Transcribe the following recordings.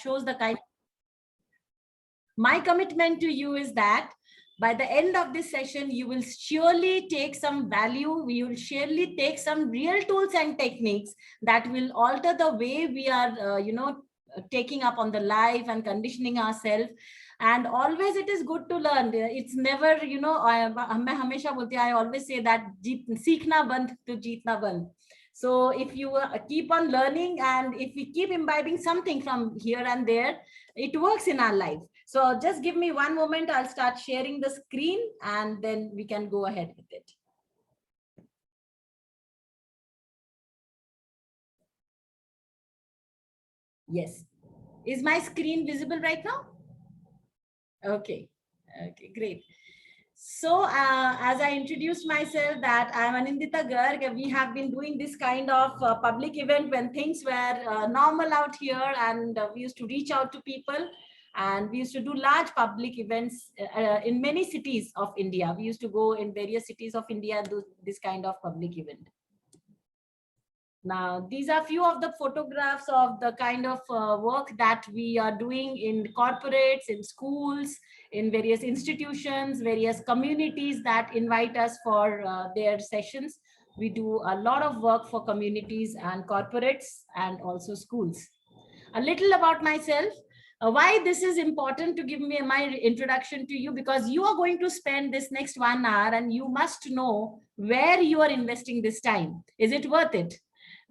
shows the kind. My commitment to you is that by the end of this session, you will surely take some value. We will surely take some real tools and techniques that will alter the way we are, taking up on the life and conditioning ourselves. And always it is good to learn. It's never, I always say that seekhna band to jeetna band. So if you keep on learning and if we keep imbibing something from here and there, it works in our life. So just give me one moment. I'll start sharing the screen and then we can go ahead with it. Yes. Is my screen visible right now? Okay. Okay, great. So as I introduced myself that I'm Anindita Garg, we have been doing this kind of public event when things were normal out here, and we used to reach out to people, and we used to do large public events in many cities of India. We used to go in various cities of India and do this kind of public event. Now, these are few of the photographs of the kind of work that we are doing in corporates, in schools, in various institutions, various communities that invite us for their sessions. We do a lot of work for communities and corporates and also schools. A little about myself. Why this is important to give me my introduction to you, because you are going to spend this next 1 hour and you must know where you are investing this time. Is it worth it?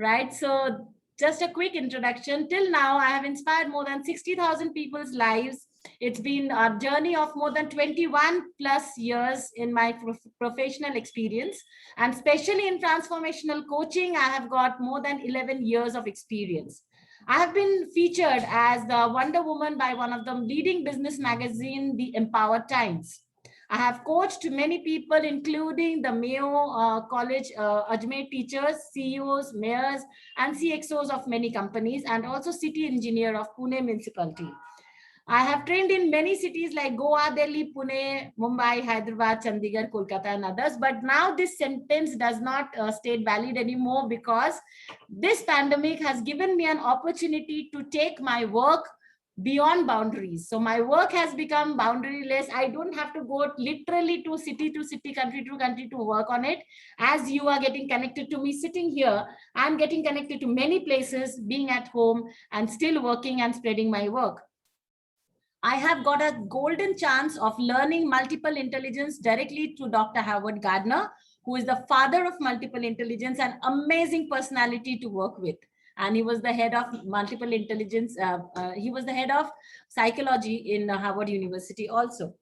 Right? So just a quick introduction. Till now, I have inspired more than 60,000 people's lives. It's been a journey of more than 21 plus years in my professional experience. And especially in transformational coaching, I have got more than 11 years of experience. I have been featured as the Wonder Woman by one of the leading business magazine, the Empowered Times. I have coached many people, including the Mayo College Ajmer teachers, CEOs, mayors, and CXOs of many companies, and also city engineer of Pune municipality. I have trained in many cities like Goa, Delhi, Pune, Mumbai, Hyderabad, Chandigarh, Kolkata, and others. But now this sentence does not state valid anymore, because this pandemic has given me an opportunity to take my work beyond boundaries. So my work has become boundaryless. I don't have to go literally to city, country to country to work on it. As you are getting connected to me sitting here, I'm getting connected to many places, being at home and still working and spreading my work. I have got a golden chance of learning multiple intelligence directly through Dr. Howard Gardner, who is the father of multiple intelligence, an amazing personality to work with. And he was the head of multiple intelligence. He was the head of psychology in Harvard University also.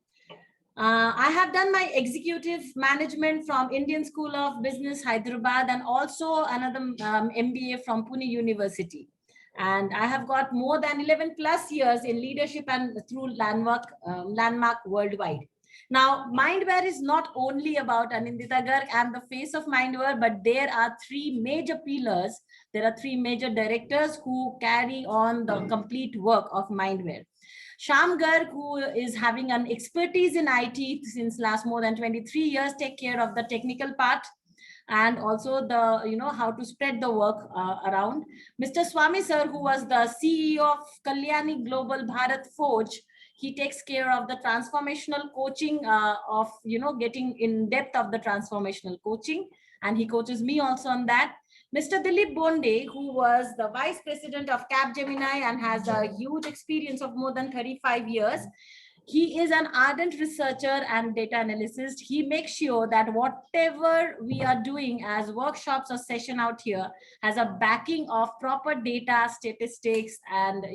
I have done my executive management from Indian School of Business, Hyderabad, and also another MBA from Pune University. And I have got more than 11 plus years in leadership and through Landmark worldwide. Now, Mindware is not only about Anindita Garg. I'm the face of Mindware, but there are three major pillars. There are three major directors who carry on the complete work of Mindware. Sham Garg, who is having an expertise in IT since last more than 23 years, take care of the technical part and also the, how to spread the work around. Mr. Swami sir, who was the CEO of Kalyani Global Bharat Forge, he takes care of the transformational coaching of, getting in depth of the transformational coaching. And he coaches me also on that. Mr. Dilip Bonde, who was the vice president of Capgemini and has a huge experience of more than 35 years. He is an ardent researcher and data analyst. He makes sure that whatever we are doing as workshops or session out here has a backing of proper data, statistics, and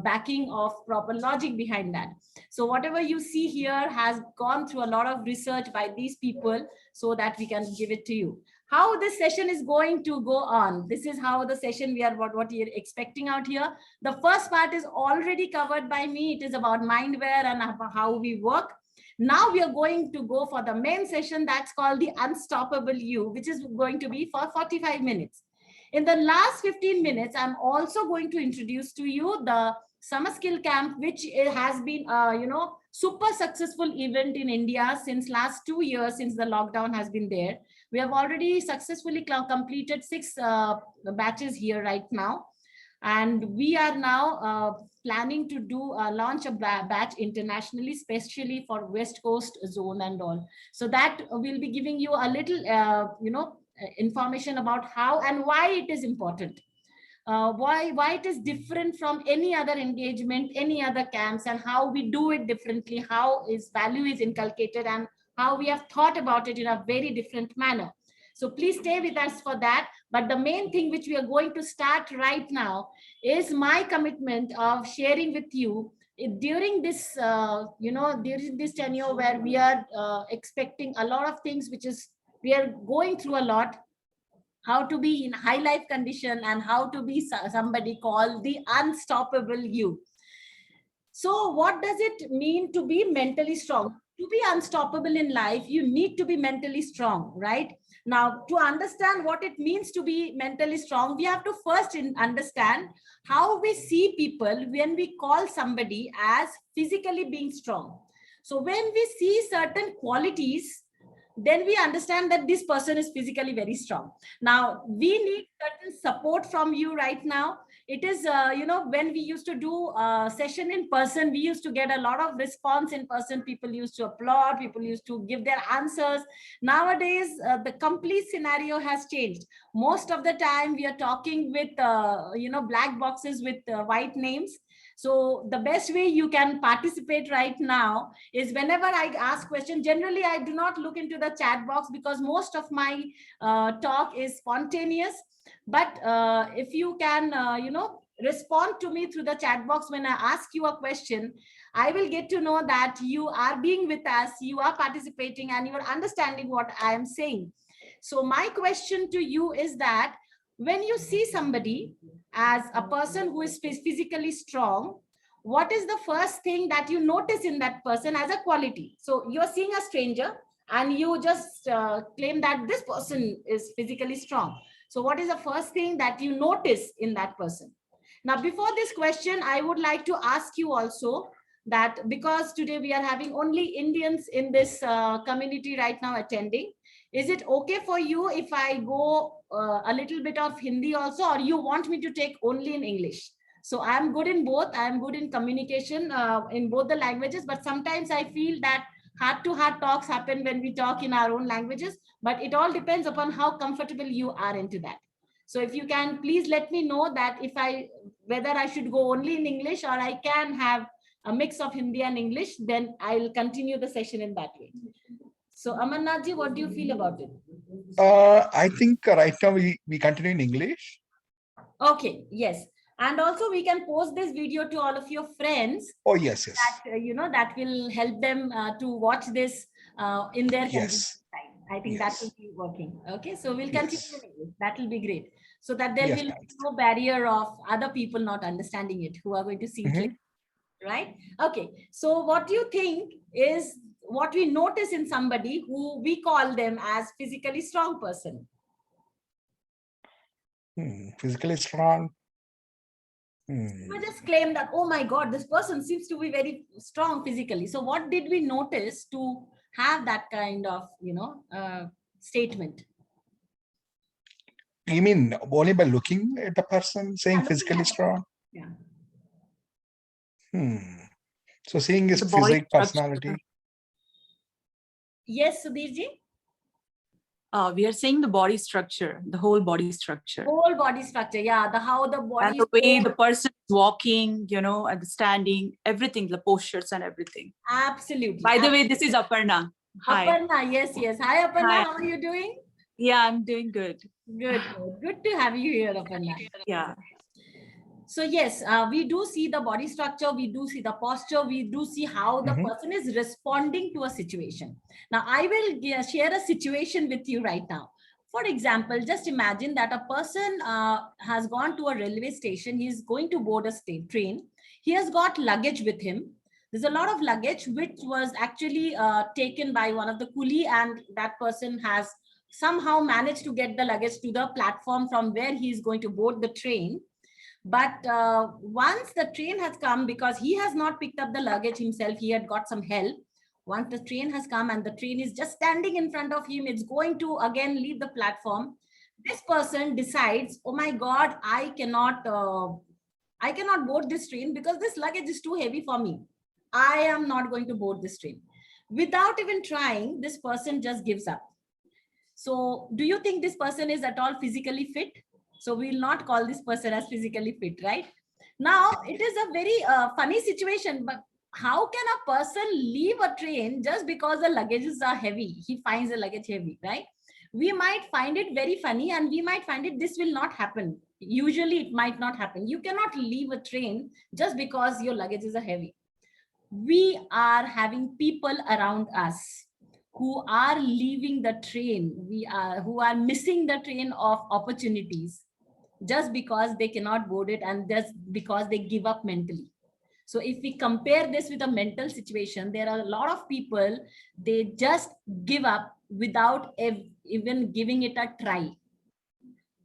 backing of proper logic behind that. So whatever you see here has gone through a lot of research by these people so that we can give it to you. How this session is going to go on. This is how the session we are, what you're expecting out here. The first part is already covered by me. It is about Mindware and how we work. Now we are going to go for the main session that's called the Unstoppable You, which is going to be for 45 minutes. In the last 15 minutes, I'm also going to introduce to you the Summer Skill Camp, which has been, super successful event in India since last 2 years, since the lockdown has been there. We have already successfully completed 6 batches here right now. And we are now planning to launch a batch internationally, especially for West Coast zone and all. So that will be giving you a little, information about how and why it is important. Why it is different from any other engagement, any other camps, and how we do it differently, how is value is inculcated, and how we have thought about it in a very different manner. So please stay with us for that. But the main thing which we are going to start right now is my commitment of sharing with you during this, during this tenure where we are expecting a lot of things, which is we are going through a lot, how to be in high life condition and how to be somebody called the unstoppable you. So what does it mean to be mentally strong? To be unstoppable in life, you need to be mentally strong, right? Now, to understand what it means to be mentally strong, we have to first understand how we see people when we call somebody as physically being strong. So when we see certain qualities, then we understand that this person is physically very strong. Now, we need certain support from you right now. It is, when we used to do a session in person, we used to get a lot of response in person. People used to applaud, people used to give their answers. Nowadays, the complete scenario has changed. Most of the time, we are talking with, black boxes with white names. So the best way you can participate right now is whenever I ask question, generally I do not look into the chat box because most of my talk is spontaneous. But if you can, respond to me through the chat box when I ask you a question, I will get to know that you are being with us, you are participating, and you are understanding what I am saying. So my question to you is that when you see somebody as a person who is physically strong, what is the first thing that you notice in that person as a quality? So you're seeing a stranger and you just claim that this person is physically strong. So what is the first thing that you notice in that person? Now, before this question, I would like to ask you also that because today we are having only Indians in this community right now attending, is it okay for you if I go a little bit of Hindi also, or you want me to take only in English? So I'm good in both. I'm good in communication in both the languages, but sometimes I feel that heart to heart talks happen when we talk in our own languages, but it all depends upon how comfortable you are into that. So if you can please let me know that whether I should go only in English or I can have a mix of Hindi and English, then I'll continue the session in that way. So Amarnathji, what do you feel about it? I think right now we continue in English. Okay, yes. And also we can post this video to all of your friends. Oh, yes, yes. That, that will help them to watch this in their yes. time. I think that will be working. Okay, so we'll continue. That will be great. So that there will be no barrier of other people not understanding it who are going to see it later. Right? Okay, so what do you think is what we notice in somebody who we call them as physically strong person? Physically strong. We just claim that, oh my God, this person seems to be very strong physically. So what did we notice to have that kind of, statement? You mean only by looking at the person saying physically strong? Yeah. So seeing his physique, personality. Yes, Sudhirji? We are saying the body structure, the whole body structure. Whole body structure, yeah. How the body. And the way the person is walking, and the standing, everything, the postures and everything. Absolutely. By the way, this is Aparna. Hi. Aparna, yes. Hi, Aparna. Hi. How are you doing? Yeah, I'm doing good. Good to have you here, Aparna. Yeah. So yes, we do see the body structure, we do see the posture, we do see how the person is responding to a situation. Now, I will share a situation with you right now. For example, just imagine that a person has gone to a railway station. He is going to board a train. He has got luggage with him. There's a lot of luggage which was actually taken by one of the coolie, and that person has somehow managed to get the luggage to the platform from where he is going to board the train. But once the train has come, because he has not picked up the luggage himself, he had got some help. Once the train has come and the train is just standing in front of him, it's going to again leave the platform. This person decides, oh my God, I I cannot board this train because this luggage is too heavy for me. I am not going to board this train. Without even trying, this person just gives up. So do you think this person is at all physically fit? So we will not call this person as physically fit, right? Now, it is a very funny situation, but how can a person leave a train just because the luggages are heavy? He finds the luggage heavy, right? We might find it very funny, and we might find it this will not happen. Usually it might not happen. You cannot leave a train just because your luggages are heavy. We are having people around us who are leaving the train, who are missing the train of opportunities just because they cannot board it, and just because they give up mentally. So if we compare this with a mental situation, there are a lot of people, they just give up without even giving it a try.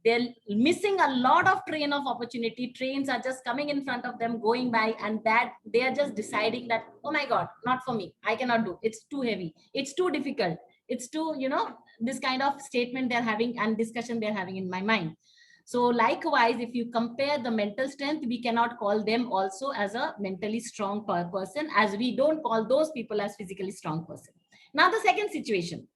They're missing a lot of train of opportunity. Trains are just coming in front of them, going by, and that they are just deciding that, oh my God, not for me. I cannot do. It's too heavy. It's too difficult. It's too, this kind of statement they're having and discussion they're having in my mind. So likewise, if you compare the mental strength, we cannot call them also as a mentally strong person, as we don't call those people as physically strong person. Now the second situation,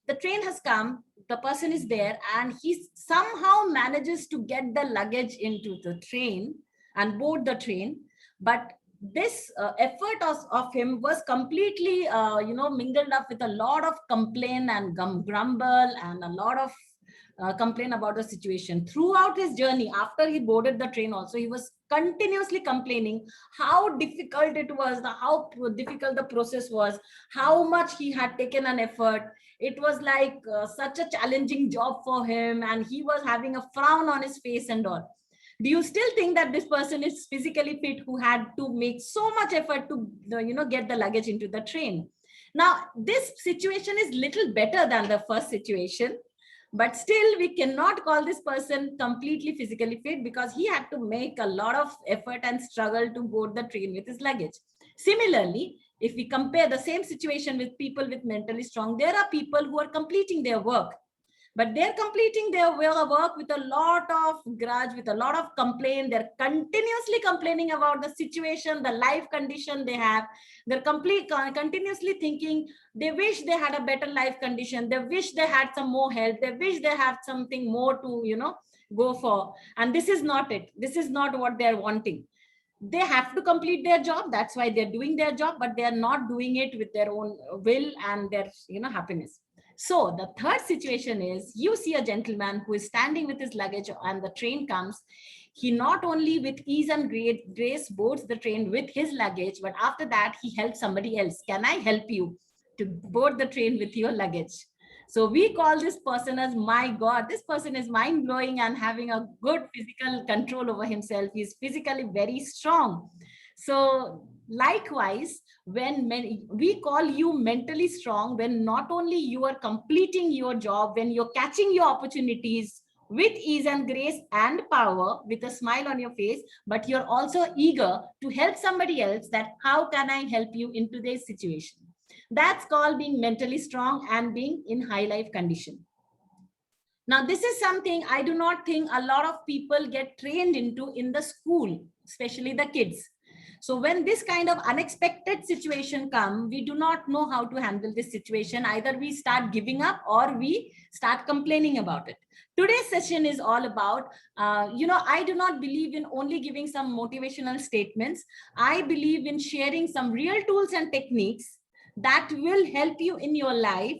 the train has come, the person is there, and he somehow manages to get the luggage into the train and board the train. But this effort of him was completely, mingled up with a lot of complaint and grumble, and a lot of complain about the situation. Throughout his journey, after he boarded the train also, he was continuously complaining how difficult it was, how difficult the process was, how much he had taken an effort. It was like such a challenging job for him, and he was having a frown on his face and all. Do you still think that this person is physically fit, who had to make so much effort to get the luggage into the train? Now this situation is little better than the first situation, but still we cannot call this person completely physically fit, because he had to make a lot of effort and struggle to board the train with his luggage. Similarly, if we compare the same situation with people with mentally strong, there are people who are completing their work, but they're completing their work with a lot of grudge, with a lot of complaint. They're continuously complaining about the situation, the life condition they have. They're continuously thinking they wish they had a better life condition. They wish they had some more help. They wish they had something more to, go for. And this is not it. This is not what they're wanting. They have to complete their job. That's why they're doing their job, but they're not doing it with their own will and their, happiness. So the third situation is, you see a gentleman who is standing with his luggage and the train comes. He not only with ease and grace boards the train with his luggage, but after that he helps somebody else. Can I help you to board the train with your luggage? So we call this person as, my God, this person is mind-blowing and having a good physical control over himself. He's physically very strong. So likewise, when we call you mentally strong, when not only you are completing your job, when you're catching your opportunities with ease and grace and power, with a smile on your face, but you're also eager to help somebody else, that how can I help you in today's situation? That's called being mentally strong and being in high life condition. Now, this is something I do not think a lot of people get trained into in the school, especially the kids. So when this kind of unexpected situation comes, we do not know how to handle this situation. Either we start giving up or we start complaining about it. Today's session is all about, I do not believe in only giving some motivational statements. I believe in sharing some real tools and techniques that will help you in your life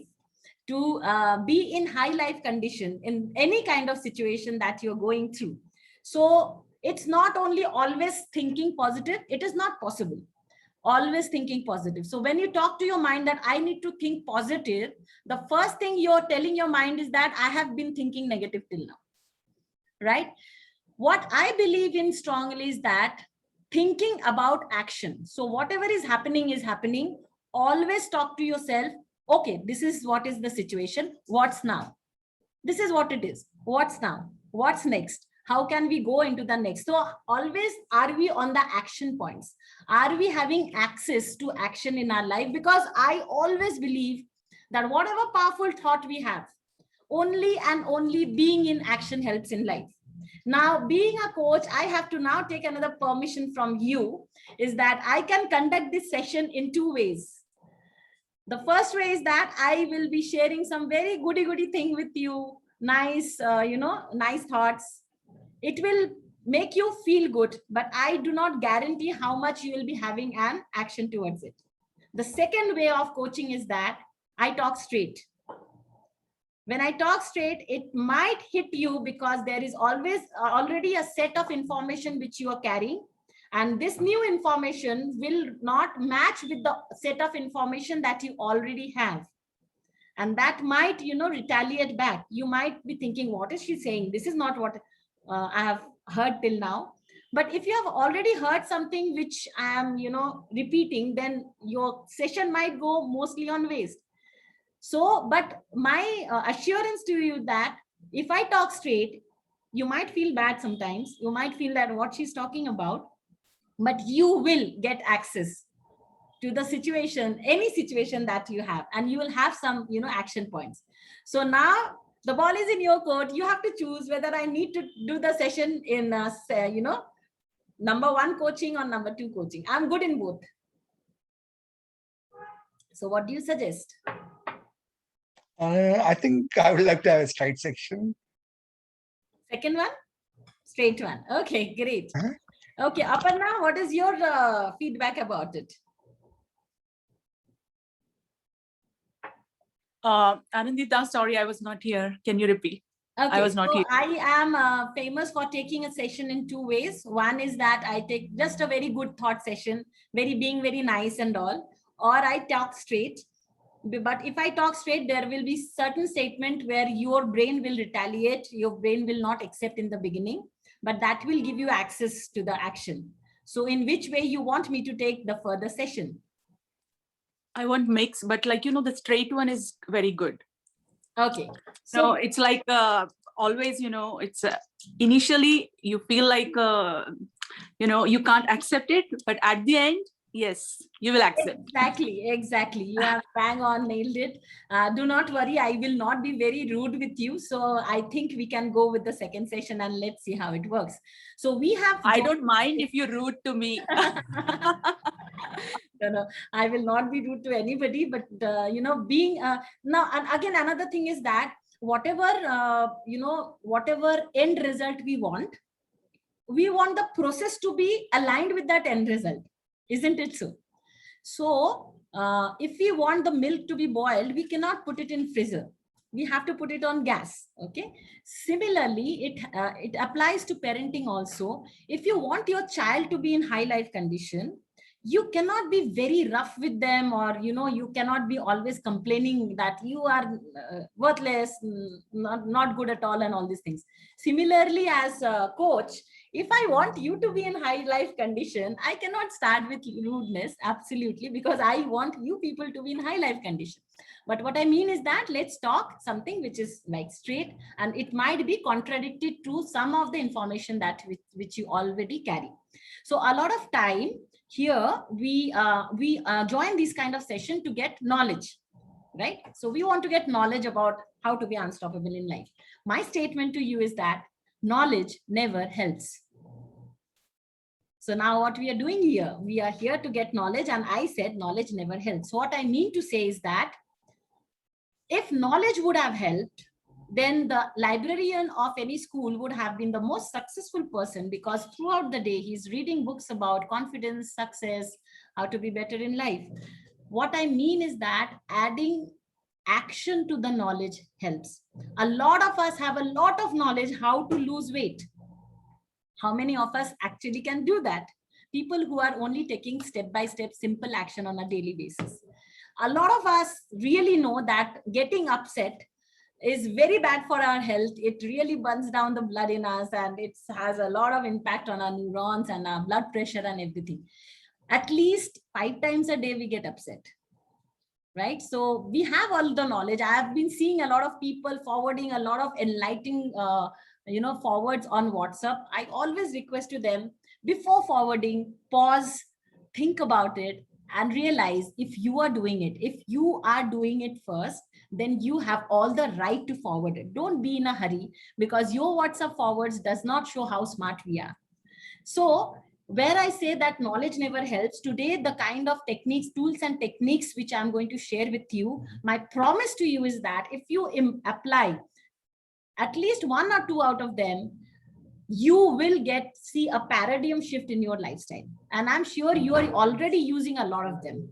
to be in high life condition in any kind of situation that you're going through. So it's not only always thinking positive. It is not possible. Always thinking positive. So when you talk to your mind that I need to think positive, the first thing you're telling your mind is that I have been thinking negative till now, right? What I believe in strongly is that thinking about action. So whatever is happening. Always talk to yourself. Okay, this is what is the situation. What's now? This is what it is. What's now? What's next? How can we go into the next? So always, are we on the action points? Are we having access to action in our life? Because I always believe that whatever powerful thought we have, only and only being in action helps in life. Now, being a coach, I have to now take another permission from you, is that I can conduct this session in two ways. The first way is that I will be sharing some very goody thing with you, nice, nice thoughts. It will make you feel good, but I do not guarantee how much you will be having an action towards it. The second way of coaching is that I talk straight. When I talk straight, it might hit you because there is always already a set of information which you are carrying. And this new information will not match with the set of information that you already have. And that might, retaliate back. You might be thinking, what is she saying? This is not what I have heard till now. But if you have already heard something which I am, repeating, then your session might go mostly on waste. So, but my assurance to you that if I talk straight, you might feel bad sometimes. You might feel that what she's talking about, but you will get access to the situation, any situation that you have, and you will have some, action points. So now the ball is in your court. You have to choose whether I need to do the session in, number 1 coaching or number 2 coaching. I'm good in both. So what do you suggest? I think I would like to have a straight section. Second one? Straight one. Okay, great. Okay, Aparna, what is your feedback about it? Anandita, sorry, I was not here. Can you repeat? Okay, I was not here. I am famous for taking a session in 2 ways. One is that I take just a very good thought session, being very nice and all, or I talk straight. But if I talk straight, there will be certain statement where your brain will retaliate. Your brain will not accept in the beginning, but that will give you access to the action. So in which way you want me to take the further session? I want mix, but the straight one is very good. Okay. So it's like always, it's initially you feel like, you can't accept it, but at the end, yes, you will accept. Exactly. You have bang on, nailed it. Do not worry. I will not be very rude with you. So I think we can go with the second session and let's see how it works. So we have. I don't mind if you're rude to me. No, I will not be rude to anybody, but being now, and again, another thing is that whatever, whatever end result we want the process to be aligned with that end result. Isn't it so? So if we want the milk to be boiled, we cannot put it in freezer. We have to put it on gas. Okay. Similarly, it applies to parenting also. If you want your child to be in high life condition, you cannot be very rough with them, or you cannot be always complaining that you are worthless, not good at all, and all these things. Similarly, as a coach, if I want you to be in high life condition, I cannot start with rudeness, absolutely, because I want you people to be in high life condition. But what I mean is that let's talk something which is like straight, and it might be contradicted to some of the information that which you already carry. So a lot of time here we join this kind of session to get knowledge, right? So we want to get knowledge about how to be unstoppable in life. My statement to you is that knowledge never helps. So now what we are doing here, we are here to get knowledge, and I said knowledge never helps. So what I mean to say is that if knowledge would have helped, then the librarian of any school would have been the most successful person, because throughout the day he's reading books about confidence, success, how to be better in life. What I mean is that adding action to the knowledge helps. A lot of us have a lot of knowledge how to lose weight. How many of us actually can do that? People who are only taking step-by-step simple action on a daily basis. A lot of us really know that getting upset is very bad for our health. It really burns down the blood in us, and it has a lot of impact on our neurons and our blood pressure and everything. At least 5 times a day we get upset, right? So we have all the knowledge. I have been seeing a lot of people forwarding a lot of enlightening forwards on WhatsApp. I always request to them, before forwarding, pause, think about it, and realize if you are doing it, if you are doing it first, then you have all the right to forward it. Don't be in a hurry, because your WhatsApp forwards does not show how smart we are. So where I say that knowledge never helps, today the kind of techniques, tools and techniques which I'm going to share with you, my promise to you is that if you apply at least one or two out of them, you will see a paradigm shift in your lifestyle. And I'm sure you are already using a lot of them,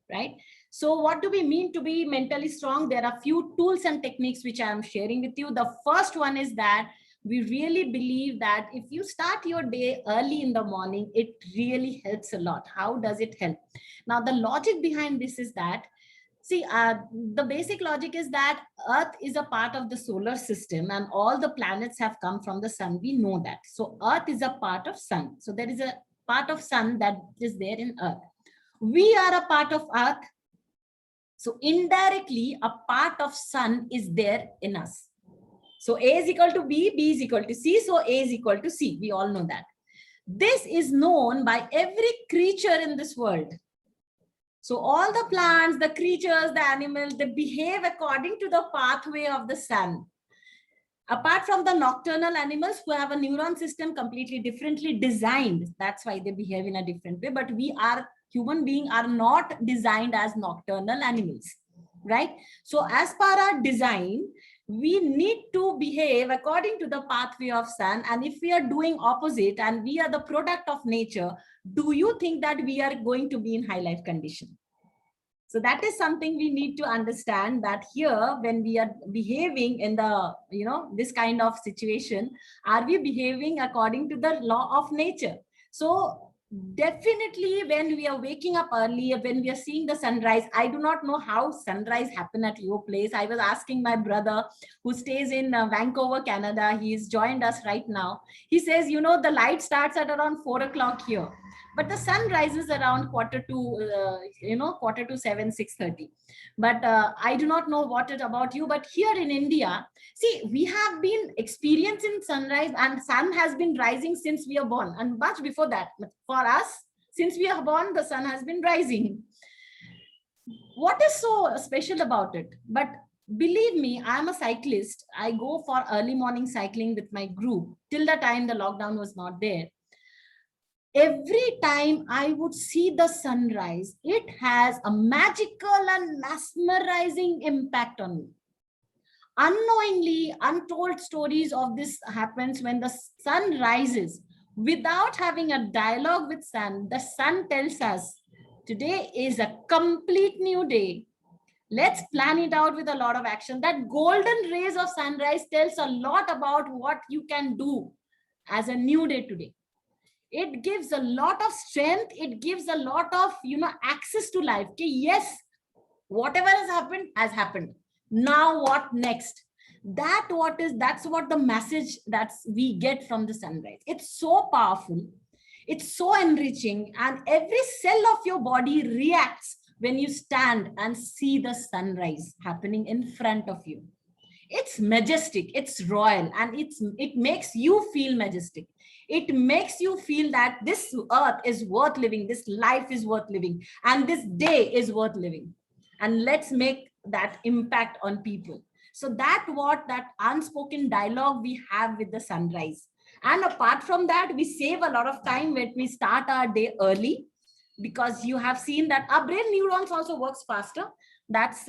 right? So what do we mean to be mentally strong? There are few tools and techniques which I am sharing with you. The first one is that we really believe that if you start your day early in the morning, it really helps a lot. How does it help? Now, the logic behind this is that, see, the basic logic is that Earth is a part of the solar system and all the planets have come from the sun. We know that. So Earth is a part of sun. So there is a part of sun that is there in Earth. We are a part of Earth. So indirectly, a part of sun is there in us. So A is equal to B, B is equal to C. So A is equal to C. We all know that. This is known by every creature in this world. So all the plants, the creatures, the animals, they behave according to the pathway of the sun. Apart from the nocturnal animals who have a neuron system completely differently designed, that's why they behave in a different way. But we are, human beings are not designed as nocturnal animals, right? So as per our design, we need to behave according to the pathway of sun. And if we are doing opposite and we are the product of nature, do you think that we are going to be in high life condition? So that is something we need to understand, that here when we are behaving in the, this kind of situation, are we behaving according to the law of nature? So definitely when we are waking up early, when we are seeing the sunrise, I do not know how sunrise happen at your place. I was asking my brother who stays in Vancouver, Canada. He's joined us right now. He says, the light starts at around 4 o'clock here, but the sun rises around quarter to 7, 6:30. But I do not know what it about you, but here in India, see, we have been experiencing sunrise and sun has been rising since we are born, and much before that. For us, since we are born, the sun has been rising. What is so special about it? But believe me, I'm a cyclist. I go for early morning cycling with my group till the time the lockdown was not there. Every time I would see the sunrise, it has a magical and mesmerizing impact on me. Unknowingly, untold stories of this happens when the sun rises. Without having a dialogue with sun, the sun tells us, today is a complete new day. Let's plan it out with a lot of action. That golden rays of sunrise tells a lot about what you can do as a new day today. It gives a lot of strength. It gives a lot of, access to life. Okay, yes, whatever has happened. Now what next? That's what the message that we get from the sunrise. It's so powerful. It's so enriching. And every cell of your body reacts when you stand and see the sunrise happening in front of you. It's majestic, it's royal, and it makes you feel majestic. It makes you feel that this earth is worth living, this life is worth living, and this day is worth living. And let's make that impact on people. So that unspoken dialogue we have with the sunrise. And apart from that, we save a lot of time when we start our day early, because you have seen that our brain neurons also works faster. That's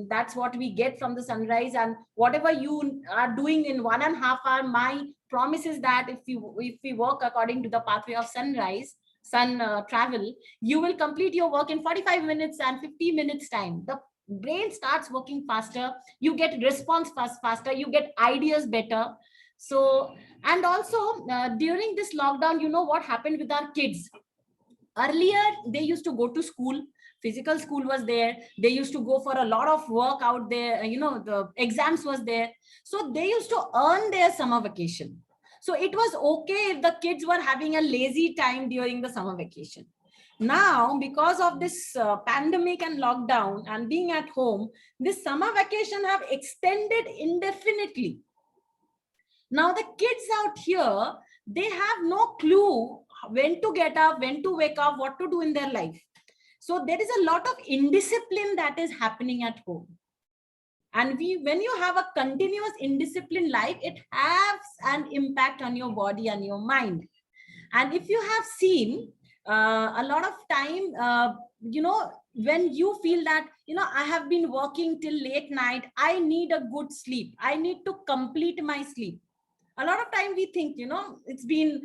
that's what we get from the sunrise. And whatever you are doing in 1.5 hours, my promise is that if we work according to the pathway of sun travel, you will complete your work in 45 minutes and 50 minutes time. The brain starts working faster, you get response faster, you get ideas better. So, and also during this lockdown, what happened with our kids? Earlier, they used to go to school. Physical school was there. They used to go for a lot of work out there. The exams was there. So they used to earn their summer vacation. So it was okay if the kids were having a lazy time during the summer vacation. Now, because of this pandemic and lockdown and being at home, this summer vacation have extended indefinitely. Now the kids out here, they have no clue when to get up, when to wake up, what to do in their life. So there is a lot of indiscipline that is happening at home. And when you have a continuous indisciplined life, it has an impact on your body and your mind. And if you have seen a lot of time, when you feel that, I have been working till late night, I need a good sleep. I need to complete my sleep. A lot of time we think, it's been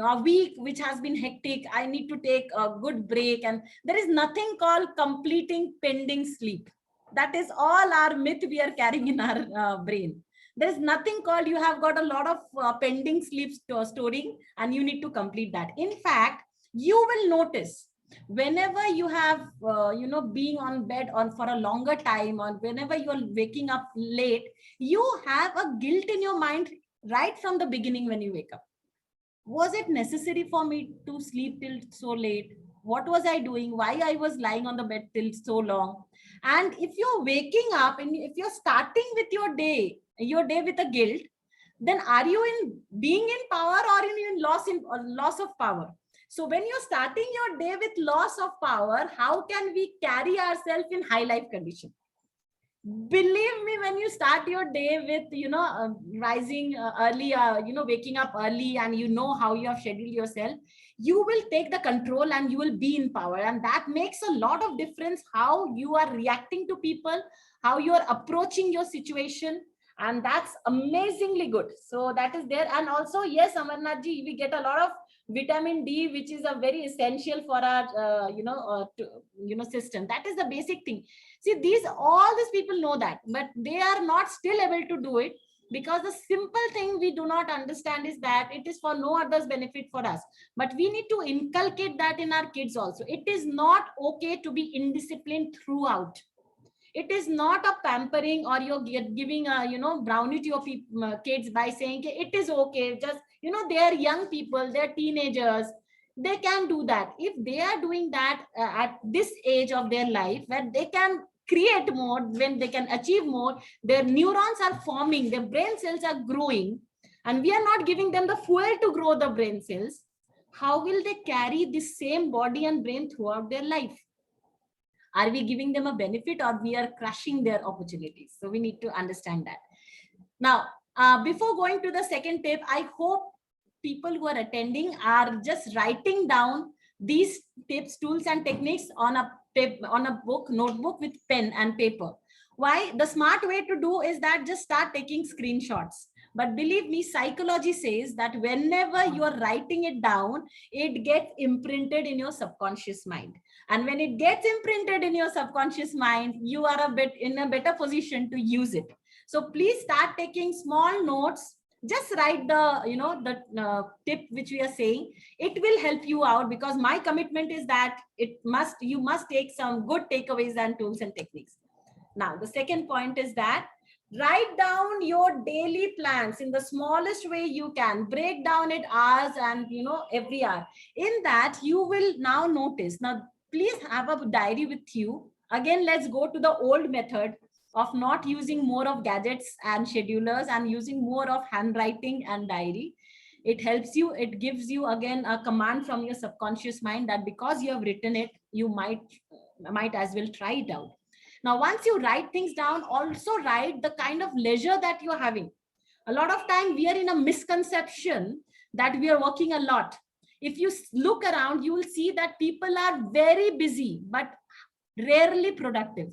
a week which has been hectic. I need to take a good break. And there is nothing called completing pending sleep. That is all our myth we are carrying in our brain. There's nothing called you have got a lot of pending sleep storing and you need to complete that. In fact, you will notice whenever you have, being on bed on for a longer time, or whenever you're waking up late, you have a guilt in your mind right from the beginning when you wake up. Was it necessary for me to sleep till so late? What was I doing? Why I was lying on the bed till so long? And if you're waking up and if you're starting with your day with a guilt, then are you in being in power or in loss of power? So when you're starting your day with loss of power, how can we carry ourselves in high life condition? Believe me, when you start your day with, rising early, waking up early, and how you have scheduled yourself, you will take the control and you will be in power. And that makes a lot of difference how you are reacting to people, how you are approaching your situation. And that's amazingly good. So that is there. And also, yes, Amarnath ji, we get a lot of vitamin D, which is a very essential for our, system. That is the basic thing. See, all these people know that, but they are not still able to do it, because the simple thing we do not understand is that it is for no other's benefit for us. But we need to inculcate that in our kids also. It is not okay to be indisciplined throughout. It is not a pampering or you're giving a brownie to your kids by saying it is okay. Just they are young people, they're teenagers, they can do that. If they are doing that at this age of their life, where they can create more, when they can achieve more, their neurons are forming, their brain cells are growing, and we are not giving them the fuel to grow the brain cells, how will they carry the same body and brain throughout their life? Are we giving them a benefit, or we are crushing their opportunities? So we need to understand that. Now, before going to the second tip, I hope people who are attending are just writing down these tips, tools, and techniques on a notebook with pen and paper. Why? The smart way to do is that just start taking screenshots. But believe me, psychology says that whenever you are writing it down, it gets imprinted in your subconscious mind. And when it gets imprinted in your subconscious mind, you are in a better position to use it. So please start taking small notes. Just write the tip which we are saying. It will help you out, because my commitment is that you must take some good takeaways and tools and techniques. Now, the second point is that write down your daily plans in the smallest way you can. Break down it hours and every hour. In that, you will now notice. Now, please have a diary with you. Again, let's go to the old method of not using more of gadgets and schedulers and using more of handwriting and diary. It helps you. It gives you again a command from your subconscious mind that because you have written it, you might as well try it out. Now, once you write things down, also write the kind of leisure that you're having. A lot of time we are in a misconception that we are working a lot. If you look around, you will see that people are very busy, but rarely productive.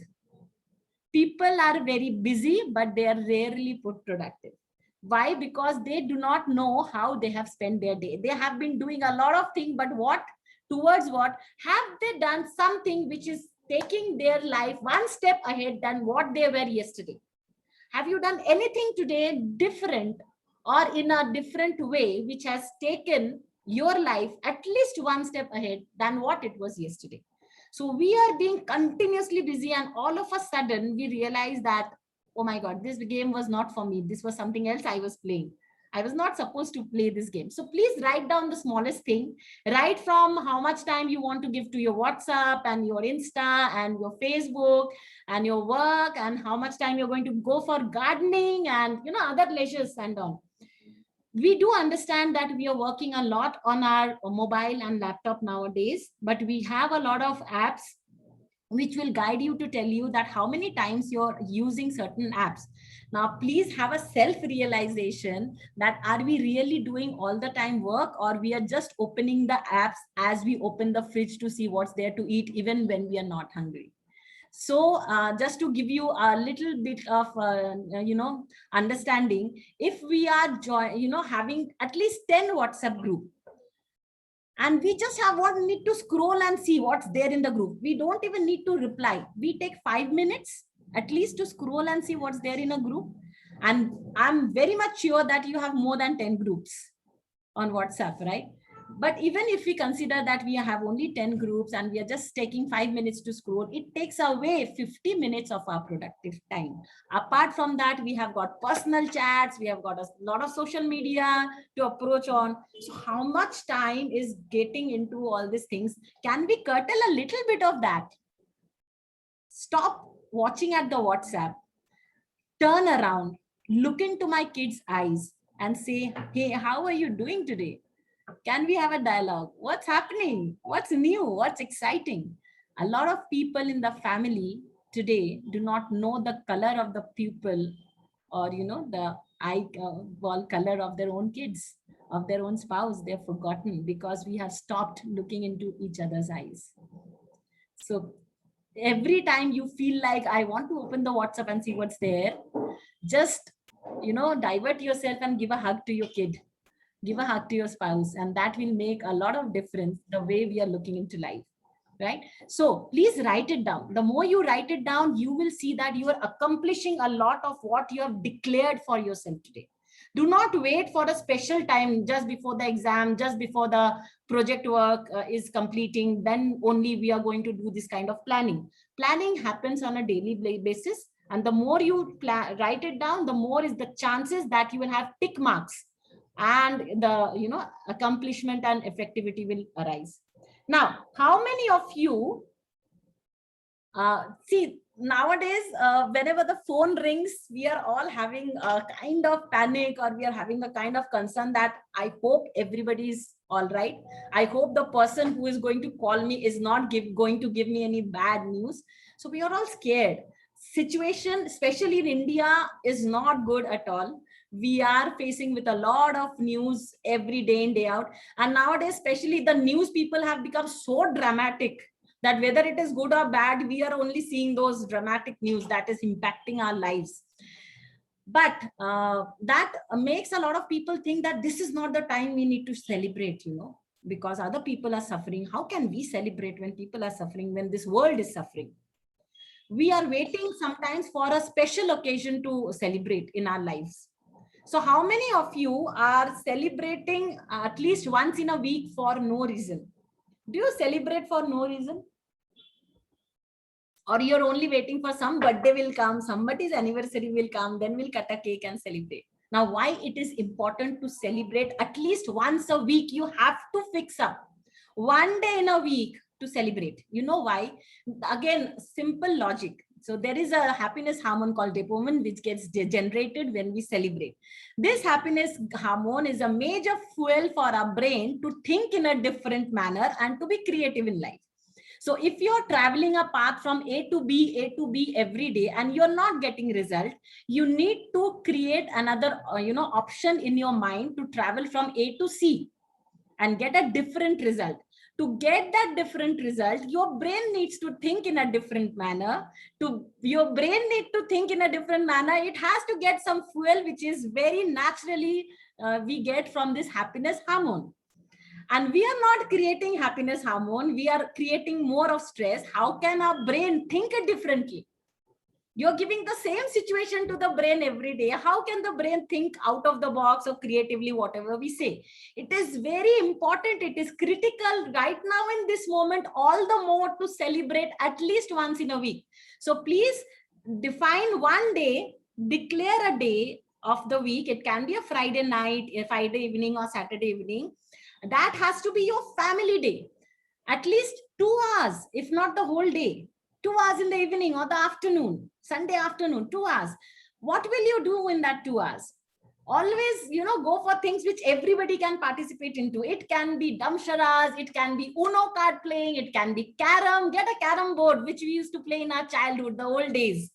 People are very busy, but they are rarely productive. Why? Because they do not know how they have spent their day. They have been doing a lot of things, but towards what? Have they done something which is taking their life one step ahead than what they were yesterday? Have you done anything today different or in a different way which has taken your life at least one step ahead than what it was yesterday? So we are being continuously busy, and all of a sudden we realize that, oh my God, this game was not for me. This was something else I was playing. I was not supposed to play this game. So please write down the smallest thing. Write from how much time you want to give to your WhatsApp and your Insta and your Facebook and your work, and how much time you're going to go for gardening and other leisures and all. We do understand that we are working a lot on our mobile and laptop nowadays, but we have a lot of apps which will guide you to tell you that how many times you're using certain apps. Now, please have a self-realization that are we really doing all the time work, or we are just opening the apps as we open the fridge to see what's there to eat, even when we are not hungry. So just to give you a little bit of understanding, if we are having at least 10 WhatsApp group, and we just have one need to scroll and see what's there in the group, we don't even need to reply, we take 5 minutes at least to scroll and see what's there in a group. And I'm very much sure that you have more than 10 groups on WhatsApp, right? But even if we consider that we have only 10 groups and we are just taking 5 minutes to scroll, it takes away 50 minutes of our productive time. Apart from that, we have got personal chats, we have got a lot of social media to approach on. So how much time is getting into all these things? Can we curtail a little bit of that? Stop watching at the WhatsApp, turn around, look into my kids' eyes and say, hey, how are you doing today? Can we have a dialogue? What's happening? What's new? What's exciting? A lot of people in the family today do not know the color of the pupil, or the eyeball color of their own kids, of their own spouse. They've forgotten because we have stopped looking into each other's eyes. So every time you feel like I want to open the WhatsApp and see what's there, just divert yourself and give a hug to your kid, give a hug to your spouse, and that will make a lot of difference the way we are looking into life, right? So please write it down. The more you write it down, you will see that you are accomplishing a lot of what you have declared for yourself today. Do not wait for a special time just before the exam, just before the project work is completing, then only we are going to do this kind of planning. Planning happens on a daily basis, and the more you write it down, the more is the chances that you will have tick marks, and the accomplishment and effectivity will arise. Now, how many of you see nowadays whenever the phone rings, we are all having a kind of panic, or we are having a kind of concern that I hope everybody is all right. I hope the person who is going to call me is not going to give me any bad news. So we are all scared. Situation, especially in India, is not good at all. We are facing with a lot of news every day in, day out. And nowadays, especially the news people have become so dramatic that whether it is good or bad, we are only seeing those dramatic news that is impacting our lives. But that makes a lot of people think that this is not the time we need to celebrate, because other people are suffering. How can we celebrate when people are suffering, when this world is suffering? We are waiting sometimes for a special occasion to celebrate in our lives. So how many of you are celebrating at least once in a week for no reason? Do you celebrate for no reason? Or you're only waiting for some birthday will come, somebody's anniversary will come, then we'll cut a cake and celebrate. Now, why it is important to celebrate at least once a week? You have to fix up one day in a week to celebrate. You know why? Again, simple logic. So there is a happiness hormone called dopamine, which gets generated when we celebrate. This happiness hormone is a major fuel for our brain to think in a different manner and to be creative in life. So if you're traveling a path from A to B every day and you're not getting result, you need to create another option in your mind to travel from A to C and get a different result. To get that different result, your brain needs to think in a different manner. Your brain needs to think in a different manner. It has to get some fuel, which is very naturally we get from this happiness hormone. And we are not creating happiness hormone. We are creating more of stress. How can our brain think differently? You're giving the same situation to the brain every day. How can the brain think out of the box or creatively, whatever we say? It is very important. It is critical right now in this moment, all the more to celebrate at least once in a week. So please define one day, declare a day of the week. It can be a Friday night, a Friday evening or Saturday evening. That has to be your family day. At least 2 hours, if not the whole day. 2 hours in the evening or the afternoon, Sunday afternoon, 2 hours. What will you do in that 2 hours? Always, go for things which everybody can participate into. It can be damsharas, it can be Uno card playing, it can be carom. Get a carom board, which we used to play in our childhood, the old days.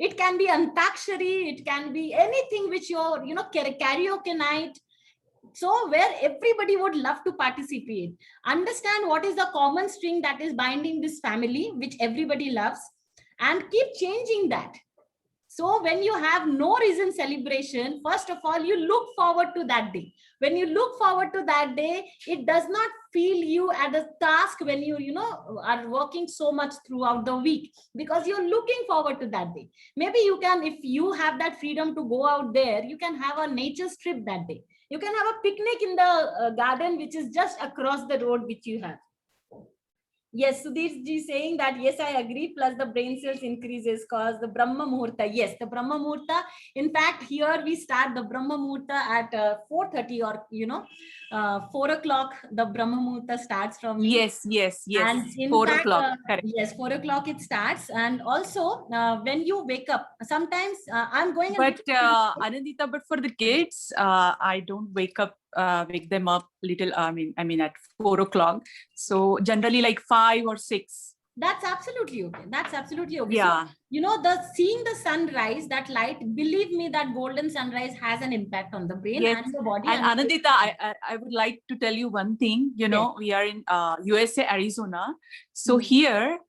It can be antakshari, it can be anything which you're, karaoke night. So where everybody would love to participate. Understand what is the common string that is binding this family, which everybody loves, and keep changing that. So when you have no reason celebration, first of all, you look forward to that day. When you look forward to that day, it does not feel you at a task when you are working so much throughout the week, because you're looking forward to that day. Maybe you can, if you have that freedom to go out there, you can have a nature strip that day. You can have a picnic in the garden, which is just across the road, which you have. Yes, Sudhir ji saying that, yes, I agree. Plus the brain cells increases cause the Brahma Muhurta. Yes, the Brahma Muhurta. In fact, here we start the Brahma Muhurta at 4:30 or, 4 o'clock. The Brahma Muhurta starts from me. Yes. And in 4 fact, o'clock. Correct. yes, 4 o'clock it starts. And also when you wake up, sometimes I'm going. But Anandita, but for the kids, I don't wake them up little. I mean at 4 o'clock. So generally like 5 or 6. That's absolutely okay. That's absolutely okay. Yeah. So, seeing the sunrise, that light, believe me, that golden sunrise has an impact on the brain Yes. and the body. And Anandita, I would like to tell you one thing. We are in USA, Arizona. So here,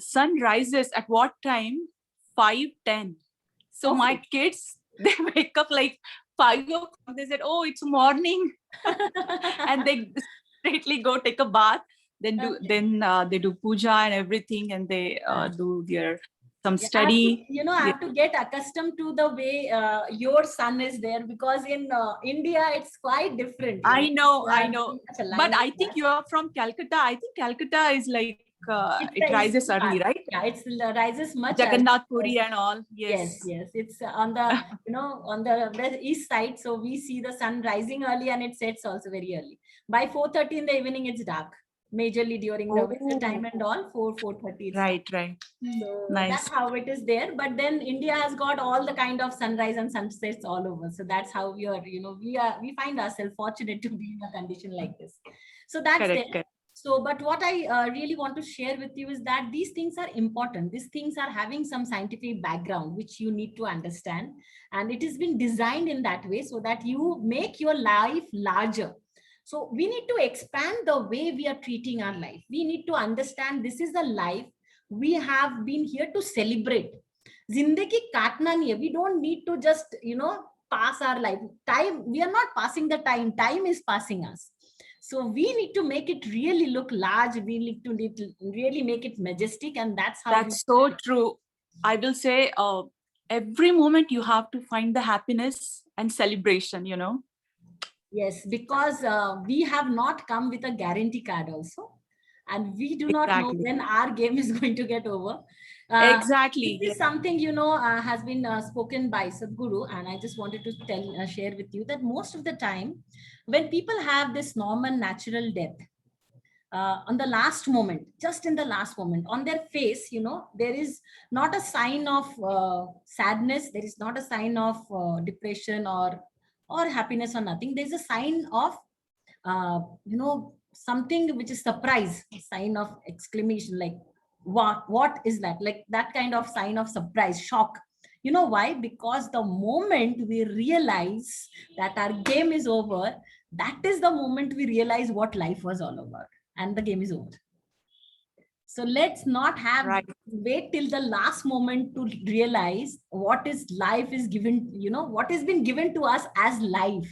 sun rises at what time? 5:10. So my kids, they wake up like 5 o'clock. They said, "Oh, it's morning," and they straightly go take a bath. Then they do puja and everything, and they do their some study. I have to get accustomed to the way your son is there, because in India it's quite different. I know. But I think you are from Calcutta. I think Calcutta is like it rises early, right? Yeah, it rises much. Jagannath Puri and all. Yes. It's on the on the east side, so we see the sun rising early and it sets also very early. By 4:30 in the evening, it's dark. Majorly during the winter time and all, 4:30. Right. So nice. That's how it is there. But then India has got all the kind of sunrise and sunsets all over. So that's how we are. We find ourselves fortunate to be in a condition like this. So that's correct, there. Correct. So, but what I really want to share with you is that these things are important. These things are having some scientific background, which you need to understand. And it has been designed in that way so that you make your life larger. So we need to expand the way we are treating our life. We need to understand this is a life we have been here to celebrate. Zindagi katna nahi hai. We don't need to just, pass our life. Time, we are not passing the time. Time is passing us. So we need to make it really look large. We need to really make it majestic. And that's how. That's so true. I will say every moment you have to find the happiness and celebration, Yes, because we have not come with a guarantee card also. And we do not know when our game is going to get over. Exactly. This is something, has been spoken by Sadhguru. And I just wanted to share with you that most of the time, when people have this normal natural death, on the last moment, just in the last moment, on their face, there is not a sign of sadness. There is not a sign of depression or happiness or nothing. There's a sign of, something which is surprise, a sign of exclamation, like, what is that? Like that kind of sign of surprise, shock. You know why? Because the moment we realize that our game is over, that is the moment we realize what life was all about, and the game is over. So let's not wait till the last moment to realize what is life is given, what has been given to us as life.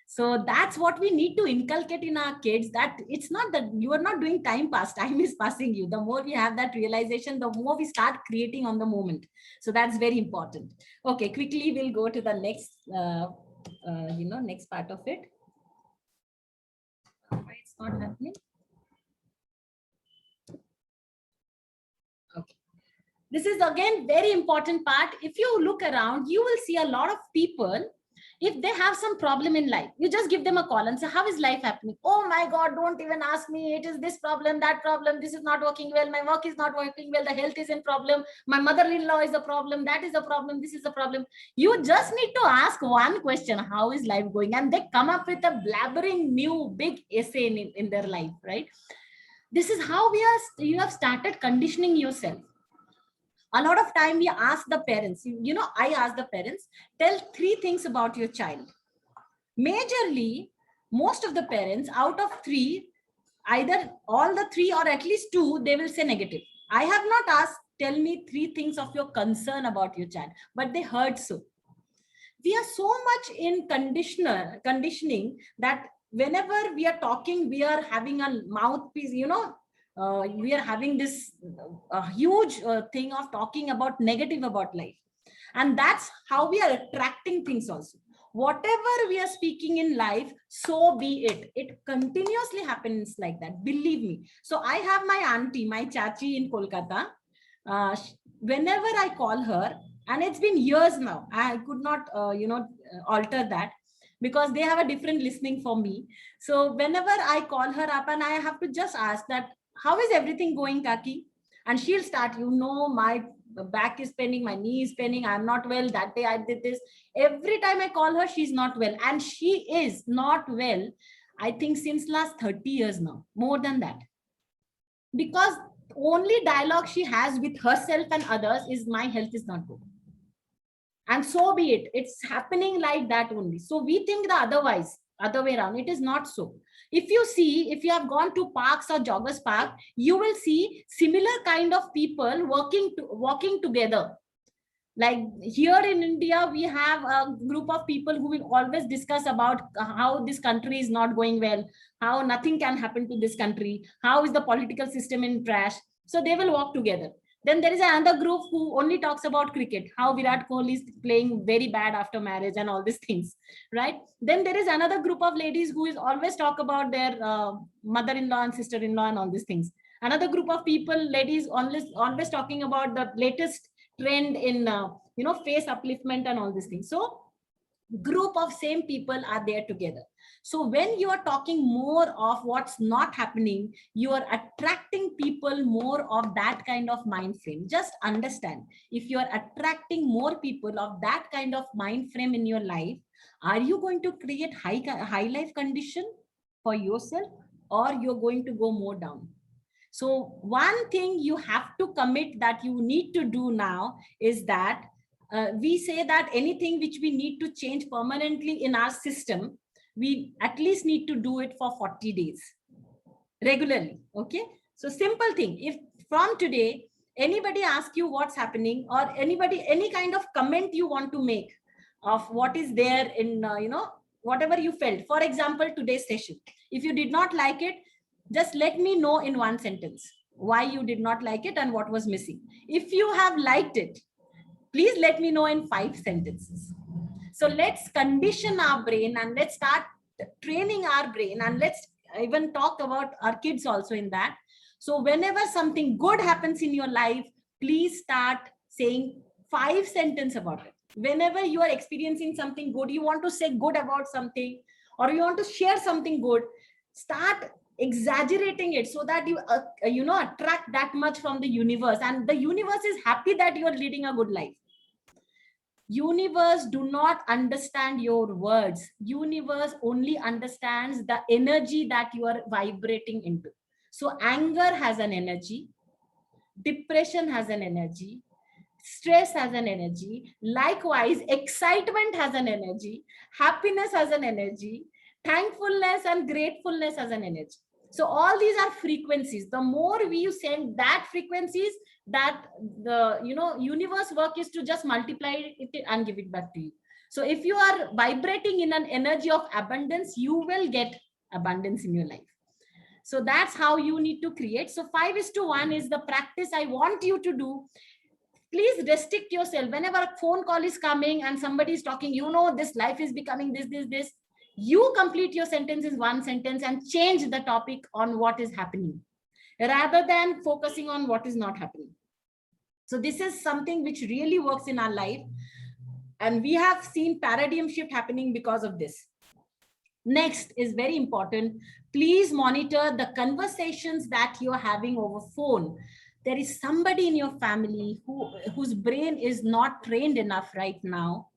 So that's what we need to inculcate in our kids, that it's not that you are not doing time pass, time is passing you. The more we have that realization, the more we start creating on the moment. So that's very important. Okay, quickly we'll go to the next, next part of it. Why it's not happening? Okay. This is again very important part. If you look around, you will see a lot of people, If they have some problem in life, you just give them a call and say, how is life happening? Oh my God, don't even ask me. It is this problem, that problem. This is not working well. My work is not working well. The health is in problem. My mother-in-law is a problem. That is a problem. This is a problem. You just need to ask one question. How is life going? And they come up with a blabbering new big essay in their life, right? This is how you have started conditioning yourself. A lot of time we ask the parents, I ask the parents, tell 3 things about your child. Majorly, most of the parents, out of 3, either all the 3 or at least 2, they will say negative. I have not asked, tell me 3 things of your concern about your child, but they heard so. We are so much in conditioning that whenever we are talking, we are having a mouthpiece, we are having this huge thing of talking about negative about life. And that's how we are attracting things also. Whatever we are speaking in life, so be it. It continuously happens like that. Believe me. So I have my auntie, my chachi in Kolkata. Whenever I call her, and it's been years now, I could not, alter that, because they have a different listening for me. So whenever I call her up and I have to just ask that, how is everything going, Kaki? And she'll start, my back is paining, my knee is paining, I'm not well, that day I did this. Every time I call her, she's not well. And she is not well, I think since last 30 years now, more than that. Because only dialogue she has with herself and others is, my health is not good. And so be it. It's happening like that only. So we think the other way around. It is not so. If you have gone to parks or joggers park, you will see similar kind of people walking together. Like here in India, we have a group of people who will always discuss about how this country is not going well, how nothing can happen to this country, how is the political system in trash. So they will walk together. Then there is another group who only talks about cricket, how Virat Kohli is playing very bad after marriage and all these things, right? Then there is another group of ladies who is always talk about their mother-in-law and sister-in-law and all these things. Another group of people, ladies, always talking about the latest trend in face upliftment and all these things. So group of same people are there together. So when you are talking more of what's not happening, you are attracting people more of that kind of mind frame. Just understand, if you are attracting more people of that kind of mind frame in your life, are you going to create high life condition for yourself, or you're going to go more down? So one thing you have to commit that you need to do now is that we say that anything which we need to change permanently in our system, we at least need to do it for 40 days regularly. Okay. So simple thing. If from today, anybody asks you what's happening, or any kind of comment you want to make of what is there in, whatever you felt. For example, today's session, if you did not like it, just let me know in one sentence why you did not like it and what was missing. If you have liked it, please let me know in 5 sentences. So let's condition our brain and let's start training our brain, and let's even talk about our kids also in that. So whenever something good happens in your life, please start saying 5 sentences about it. Whenever you are experiencing something good, you want to say good about something, or you want to share something good, start exaggerating it so that you attract that much from the universe, and the universe is happy that you are leading a good life. Universe do not understand your words. Universe only understands the energy that you are vibrating into. So anger has an energy, depression has an energy, stress has an energy, likewise excitement has an energy, happiness has an energy, thankfulness and gratefulness has an energy. So all these are frequencies. The more we send that frequencies, that the universe work is to just multiply it and give it back to you. So if you are vibrating in an energy of abundance, you will get abundance in your life. So that's how you need to create. So 5:1 is the practice I want you to do. Please restrict yourself. Whenever a phone call is coming and somebody is talking, this life is becoming this, you complete your sentence in 1 sentence and change the topic on what is happening, rather than focusing on what is not happening. So this is something which really works in our life. And we have seen paradigm shift happening because of this. Next is very important. Please monitor the conversations that you're having over phone. There is somebody in your family whose brain is not trained enough right now,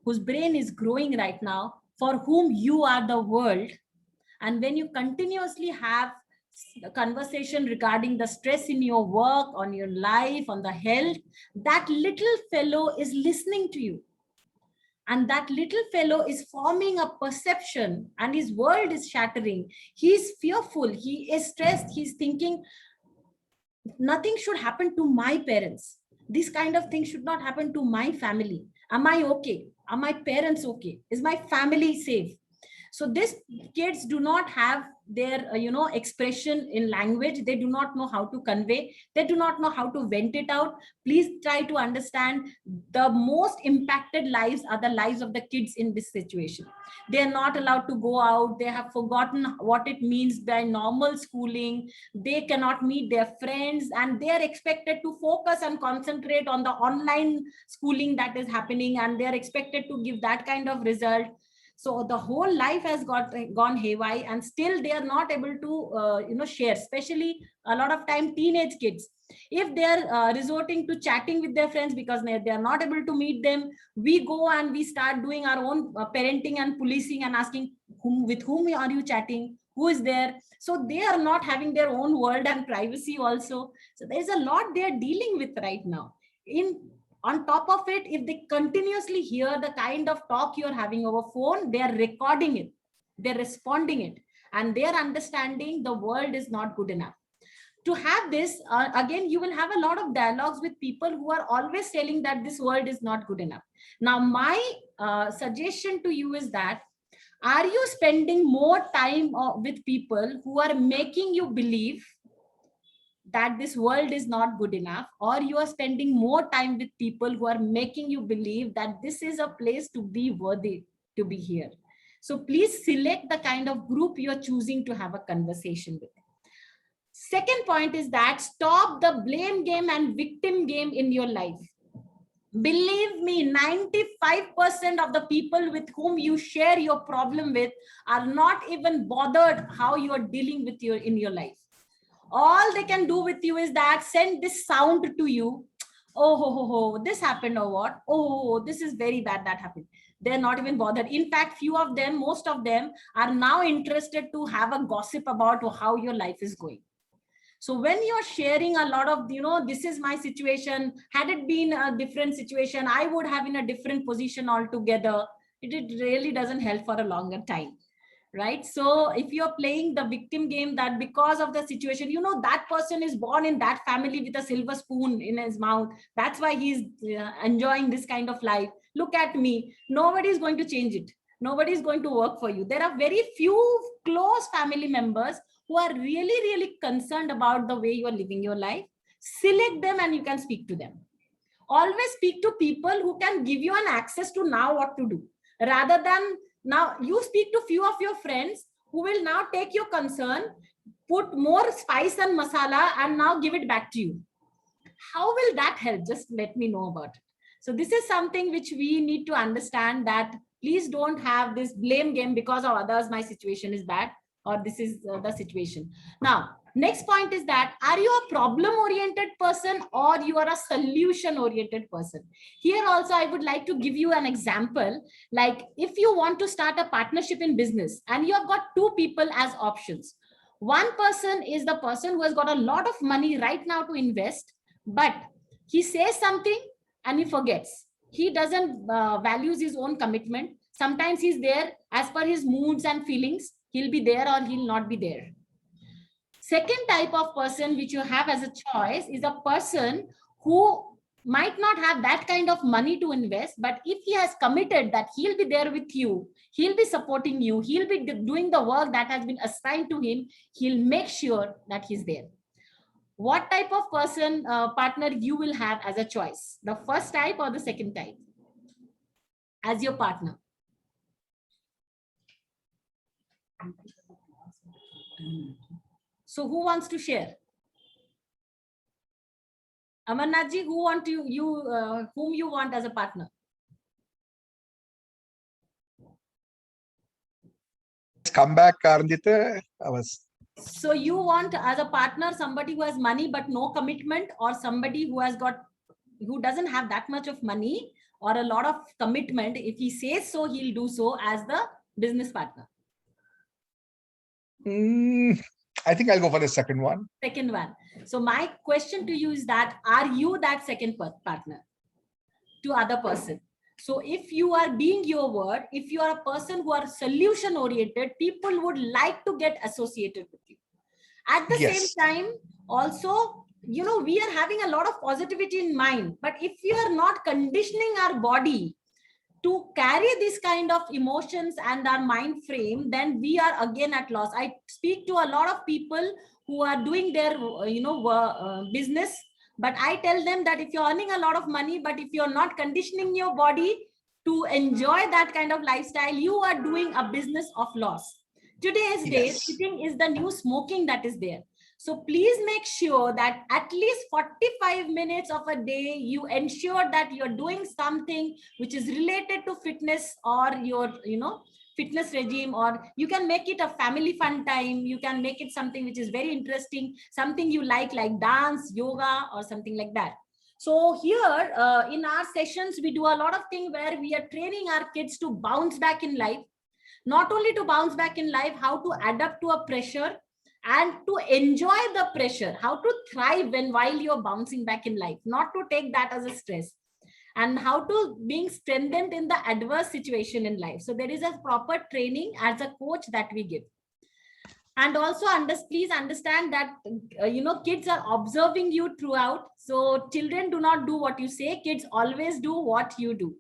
whose brain is growing right now, for whom you are the world. And when you continuously have a conversation regarding the stress in your work, on your life, on the health, that little fellow is listening to you. And that little fellow is forming a perception and his world is shattering. He's fearful, he is stressed, he's thinking, nothing should happen to my parents. This kind of thing should not happen to my family. Am I okay? Are my parents okay? Is my family safe? So these kids do not have their expression in language. They do not know how to convey. They do not know how to vent it out. Please try to understand, the most impacted lives are the lives of the kids in this situation. They are not allowed to go out. They have forgotten what it means by normal schooling. They cannot meet their friends, and they are expected to focus and concentrate on the online schooling that is happening, and they are expected to give that kind of result. So the whole life has gone haywire, and still they are not able to share, especially a lot of time teenage kids. If they are resorting to chatting with their friends because they are not able to meet them, we go and we start doing our own parenting and policing and asking, with whom are you chatting, who is there? So they are not having their own world and privacy also. So there's a lot they are dealing with right now. On top of it, if they continuously hear the kind of talk you're having over phone, they are recording it, they're responding it, and they're understanding the world is not good enough. To have this, again, you will have a lot of dialogues with people who are always telling that this world is not good enough. Now, my suggestion to you is that, are you spending more time with people who are making you believe that this world is not good enough, or you are spending more time with people who are making you believe that this is a place to be worthy to be here? So please select the kind of group you are choosing to have a conversation with. Second point is that stop the blame game and victim game in your life. Believe me, 95% of the people with whom you share your problem with are not even bothered how you are dealing with in your life. All they can do with you is that send this sound to you. Oh, this happened, or what? Oh, this is very bad, that happened. They're not even bothered. In fact, most of them are now interested to have a gossip about how your life is going. So when you're sharing a lot of, this is my situation, had it been a different situation, I would have in a different position altogether. It really doesn't help for a longer time. Right? So if you're playing the victim game, that because of the situation, that person is born in that family with a silver spoon in his mouth, that's why he's enjoying this kind of life. Look at me. Nobody is going to change it. Nobody is going to work for you. There are very few close family members who are really, really concerned about the way you are living your life. Select them and you can speak to them. Always speak to people who can give you an access to now what to do, rather than now you speak to few of your friends who will now take your concern, put more spice and masala, and now give it back to you. How will that help? Just let me know about it. So this is something which we need to understand, that please don't have this blame game because of others, my situation is bad, or this is the situation. Now, next point is that, are you a problem oriented person or you are a solution oriented person? Here also I would like to give you an example. Like, if you want to start a partnership in business and you have got two people as options, one person is the person who has got a lot of money right now to invest, but he says something and he forgets. He doesn't values his own commitment. Sometimes he's there as per his moods and feelings. He'll be there or he'll not be there. Second type of person which you have as a choice is a person who might not have that kind of money to invest, but if he has committed that he'll be there with you, he'll be supporting you, he'll be doing the work that has been assigned to him, he'll make sure that he's there. What type of person, partner you will have as a choice? The first type or the second type as your partner? So who wants to share? Amarnath ji, whom you want as a partner? come back, Arndita, I was. So you want as a partner somebody who has money but no commitment, or somebody who doesn't have that much of money or a lot of commitment? If he says so, he'll do so as the business partner. I think I'll go for the second one. Second one. So my question to you is that, are you that second partner to other person? So if you are being your word, if you are a person who are solution oriented, people would like to get associated with you. At the same Yes. time, also, we are having a lot of positivity in mind, but if you are not conditioning our body to carry this kind of emotions and our mind frame, then we are again at loss. I speak to a lot of people who are doing their business, but I tell them that if you're earning a lot of money, but if you're not conditioning your body to enjoy that kind of lifestyle, you are doing a business of loss. Today's day, Yes. sitting is the new smoking that is there. So please make sure that at least 45 minutes of a day, you ensure that you're doing something which is related to fitness or your, fitness regime, or you can make it a family fun time. You can make it something which is very interesting, something you like dance, yoga, or something like that. So here in our sessions, we do a lot of things where we are training our kids to bounce back in life. Not only to bounce back in life, how to adapt to a pressure and to enjoy the pressure, how to thrive while you're bouncing back in life, not to take that as a stress, and how to being strengthened in the adverse situation in life. So there is a proper training as a coach that we give. And also please understand that kids are observing you throughout. So children do not do what you say, kids always do what you do.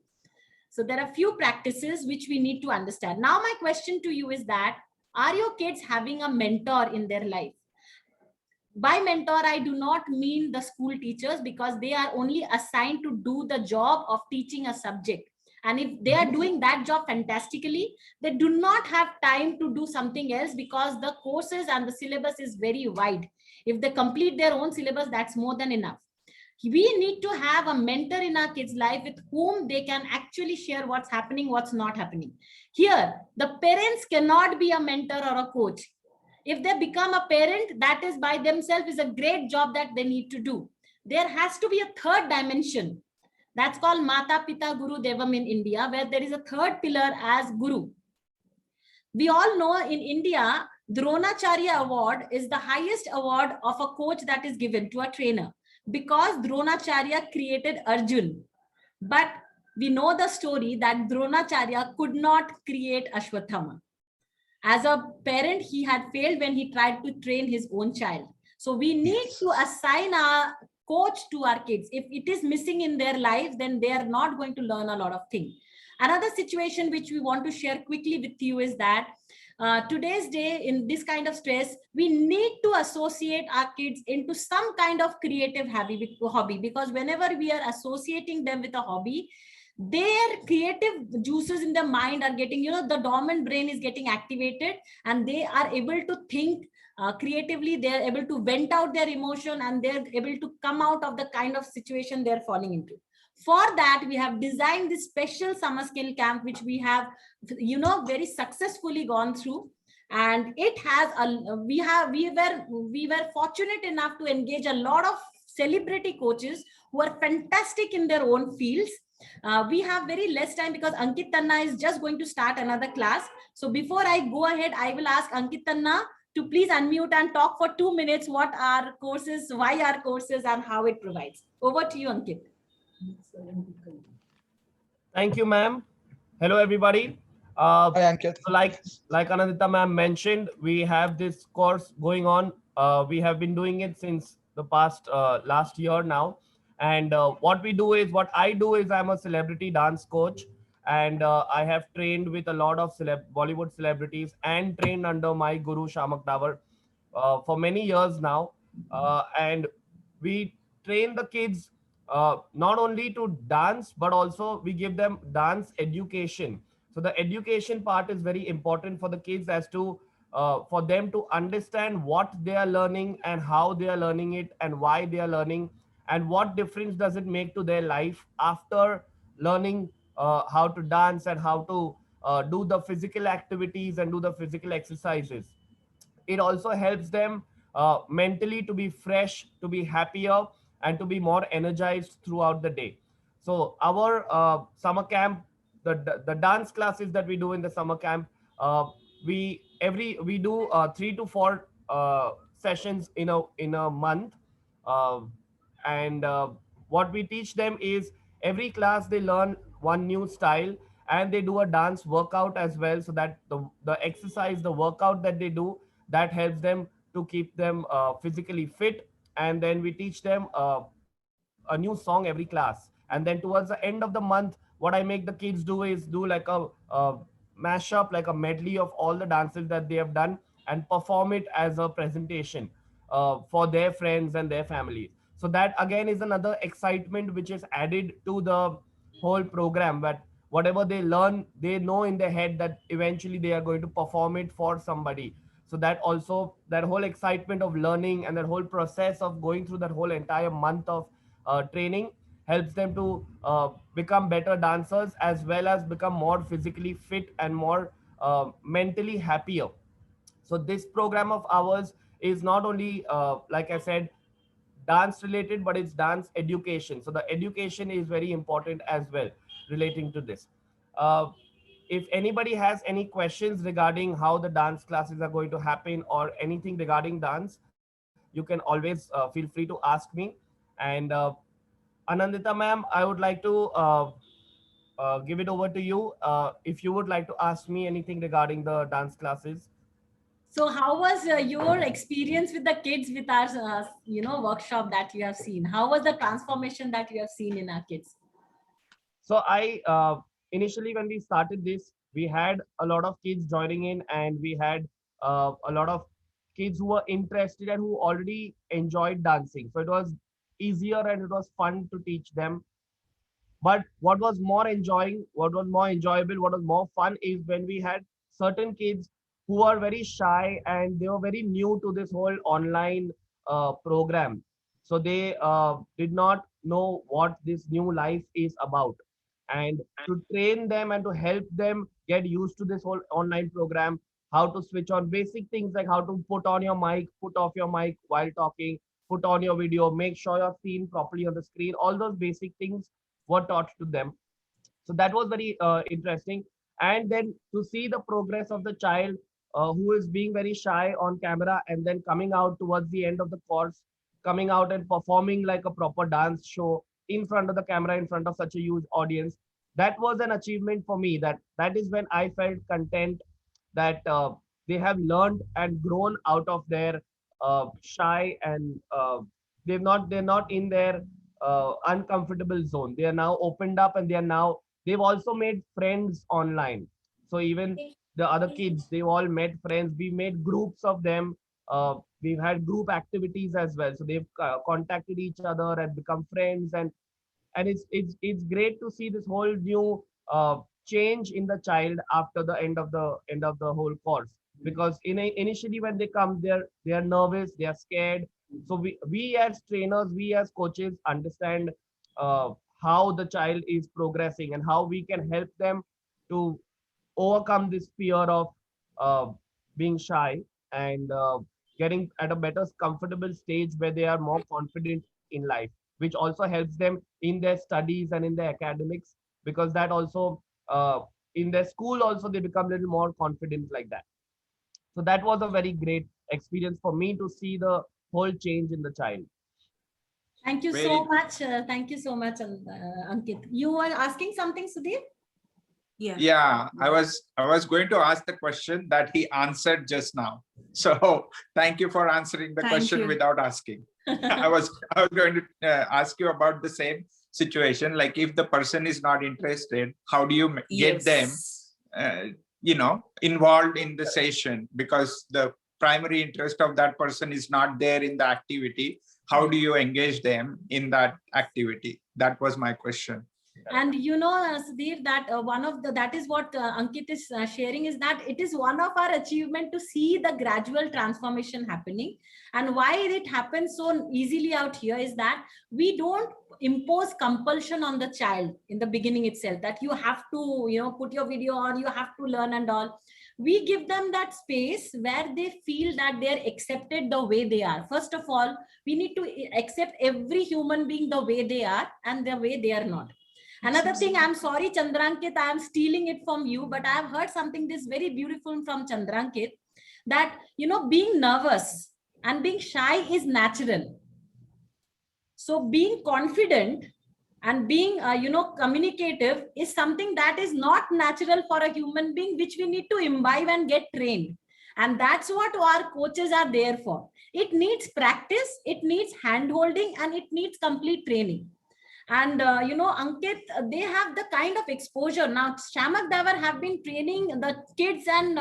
So there are few practices which we need to understand. Now, my question to you is that, are your kids having a mentor in their life? By mentor, I do not mean the school teachers, because they are only assigned to do the job of teaching a subject. And if they are doing that job fantastically, they do not have time to do something else, because the courses and the syllabus is very wide. If they complete their own syllabus, that's more than enough. We need to have a mentor in our kids' life with whom they can actually share what's happening, what's not happening. Here, the parents cannot be a mentor or a coach. If they become a parent, that is by themselves is a great job that they need to do. There has to be a third dimension. That's called Mata Pita Guru Devam in India, where there is a third pillar as Guru. We all know in India, Dronacharya Award is the highest award of a coach that is given to a trainer, because Dronacharya created Arjun. But we know the story that Dronacharya could not create Ashwatthama. As a parent, he had failed when he tried to train his own child. So we need to assign a coach to our kids. If it is missing in their lives, then they are not going to learn a lot of things. Another situation which we want to share quickly with you is that today's day, in this kind of stress, we need to associate our kids into some kind of creative hobby, because whenever we are associating them with a hobby, their creative juices in their mind are getting, the dormant brain is getting activated, and they are able to think creatively. They are able to vent out their emotion, and they're able to come out of the kind of situation they're falling into. For that, we have designed this special summer skill camp, which we have, very successfully gone through. And it has we were fortunate enough to engage a lot of celebrity coaches who are fantastic in their own fields. We have very less time because Ankit Tanna is just going to start another class. So before I go ahead, I will ask Ankit Tanna to please unmute and talk for 2 minutes what are courses, why are courses, and how it provides. Over to you, Ankit. Thank you, ma'am. Hello, everybody. Hi, Ankit. So like Anandita ma'am mentioned, we have this course going on. We have been doing it since the past last year now. And what I do is I'm a celebrity dance coach, and I have trained with a lot of Bollywood celebrities and trained under my guru Shamak Dawar for many years now. And we train the kids not only to dance, but also we give them dance education. So the education part is very important for the kids, as to for them to understand what they are learning and how they are learning it and why they are learning, and what difference does it make to their life after learning how to dance and how to do the physical activities and do the physical exercises. It also helps them mentally to be fresh, to be happier, and to be more energized throughout the day. So our summer camp, the dance classes that we do in the summer camp, uh, we do 3 to 4 sessions in a month. Um and what we teach them is every class they learn one new style, and they do a dance workout as well, so that the exercise, the workout that they do, that helps them to keep them physically fit. And then we teach them a new song every class. And then towards the end of the month, what I make the kids do is do like a mashup, like a medley of all the dances that they have done, and perform it as a presentation for their friends and their families. So that again is another excitement which is added to the whole program, that whatever they learn, they know in their head that eventually they are going to perform it for somebody. So that also, that whole excitement of learning and that whole process of going through that whole entire month of training helps them to become better dancers, as well as become more physically fit and more mentally happier. So this program of ours is not only like I said, dance related, but it's dance education. So the education is very important as well relating to this. uh, if anybody has any questions regarding how the dance classes are going to happen, or anything regarding dance, you can always feel free to ask me. And Anandita ma'am, I would like to give it over to you, if you would like to ask me anything regarding the dance classes. So how was your experience with the kids with our, workshop that you have seen? How was the transformation that you have seen in our kids? So I initially, when we started this, we had a lot of kids joining in, and we had a lot of kids who were interested and who already enjoyed dancing. So it was easier and it was fun to teach them. But what was more enjoyable, what was more fun is when we had certain kids who are very shy and they were very new to this whole online program. So they did not know what this new life is about. And to train them and to help them get used to this whole online program, how to switch on basic things like how to put on your mic, put off your mic while talking, put on your video, make sure you're seen properly on the screen, all those basic things were taught to them. So that was very interesting. And then to see the progress of the child who is being very shy on camera, and then coming out towards the end of the course, coming out and performing like a proper dance show in front of the camera, in front of such a huge audience, that was an achievement for me. That is when I felt content, that they have learned and grown out of their shy, and they're not in their uncomfortable zone. They are now opened up, and they've also made friends online. So even the other kids, they all met friends. We made groups of them. We've had group activities as well. So they've contacted each other and become friends, and it's great to see this whole new change in the child after the end of the whole course. Because initially when they come, they are nervous, they are scared. So we as trainers, we as coaches understand uh, how the child is progressing and how we can help them to overcome this fear of uh, being shy, and getting at a better comfortable stage where they are more confident in life, which also helps them in their studies and in their academics, because that also in their school also they become a little more confident like that. So that was a very great experience for me to see the whole change in the child. Thank you Very so much. Thank you so much, Ankit. You were asking something, Sudhir? Yeah. Yeah, I was going to ask the question that he answered just now. So thank you for answering the Thank question you. without asking. I was going to ask you about the same situation. Like if the person is not interested, how do you get them, Yes. involved in the session? Because the primary interest of that person is not there in the activity. How do you engage them in that activity? That was my question. And you know, Sudhir, that that is what Ankit is sharing, is that it is one of our achievement to see the gradual transformation happening. And why it happens so easily out here is that we don't impose compulsion on the child in the beginning itself, that you have to, you know, put your video on, you have to learn and all. We give them that space where they feel that they're accepted the way they are. First of all, we need to accept every human being the way they are and the way they are not. Another thing, I'm sorry, Chandrankit, I'm stealing it from you, but I've heard something this very beautiful from Chandrankit, that, you know, being nervous and being shy is natural. So being confident and being, you know, communicative is something that is not natural for a human being, which we need to imbibe and get trained. And that's what our coaches are there for. It needs practice, it needs hand holding, and it needs complete training. And you know, Ankit, they have the kind of exposure. Now, Shamak Davar have been training the kids and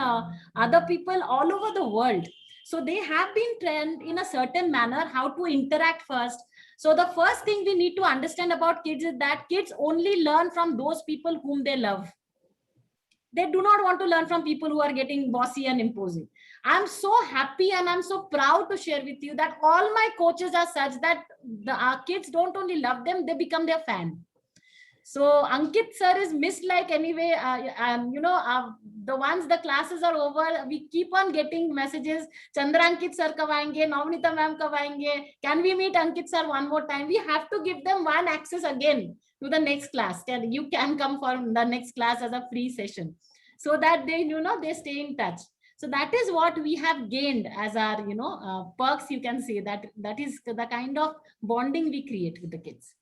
other people all over the world. So they have been trained in a certain manner how to interact first. So the first thing we need to understand about kids is that kids only learn from those people whom they love. They do not want to learn from people who are getting bossy and imposing. I'm so happy and I'm so proud to share with you that all my coaches are such that our kids don't only love them, they become their fan. So Ankit sir is missed like anyway. You know, the once the classes are over, we keep on getting messages. Chandrankit sir kab aayenge, Navnita ma'am kab aayenge. Can we meet Ankit sir one more time? We have to give them one access again to the next class. You can come for the next class as a free session, so that they, you know, they stay in touch. So that is what we have gained as our, you know, perks. You can say that that is the kind of bonding we create with the kids.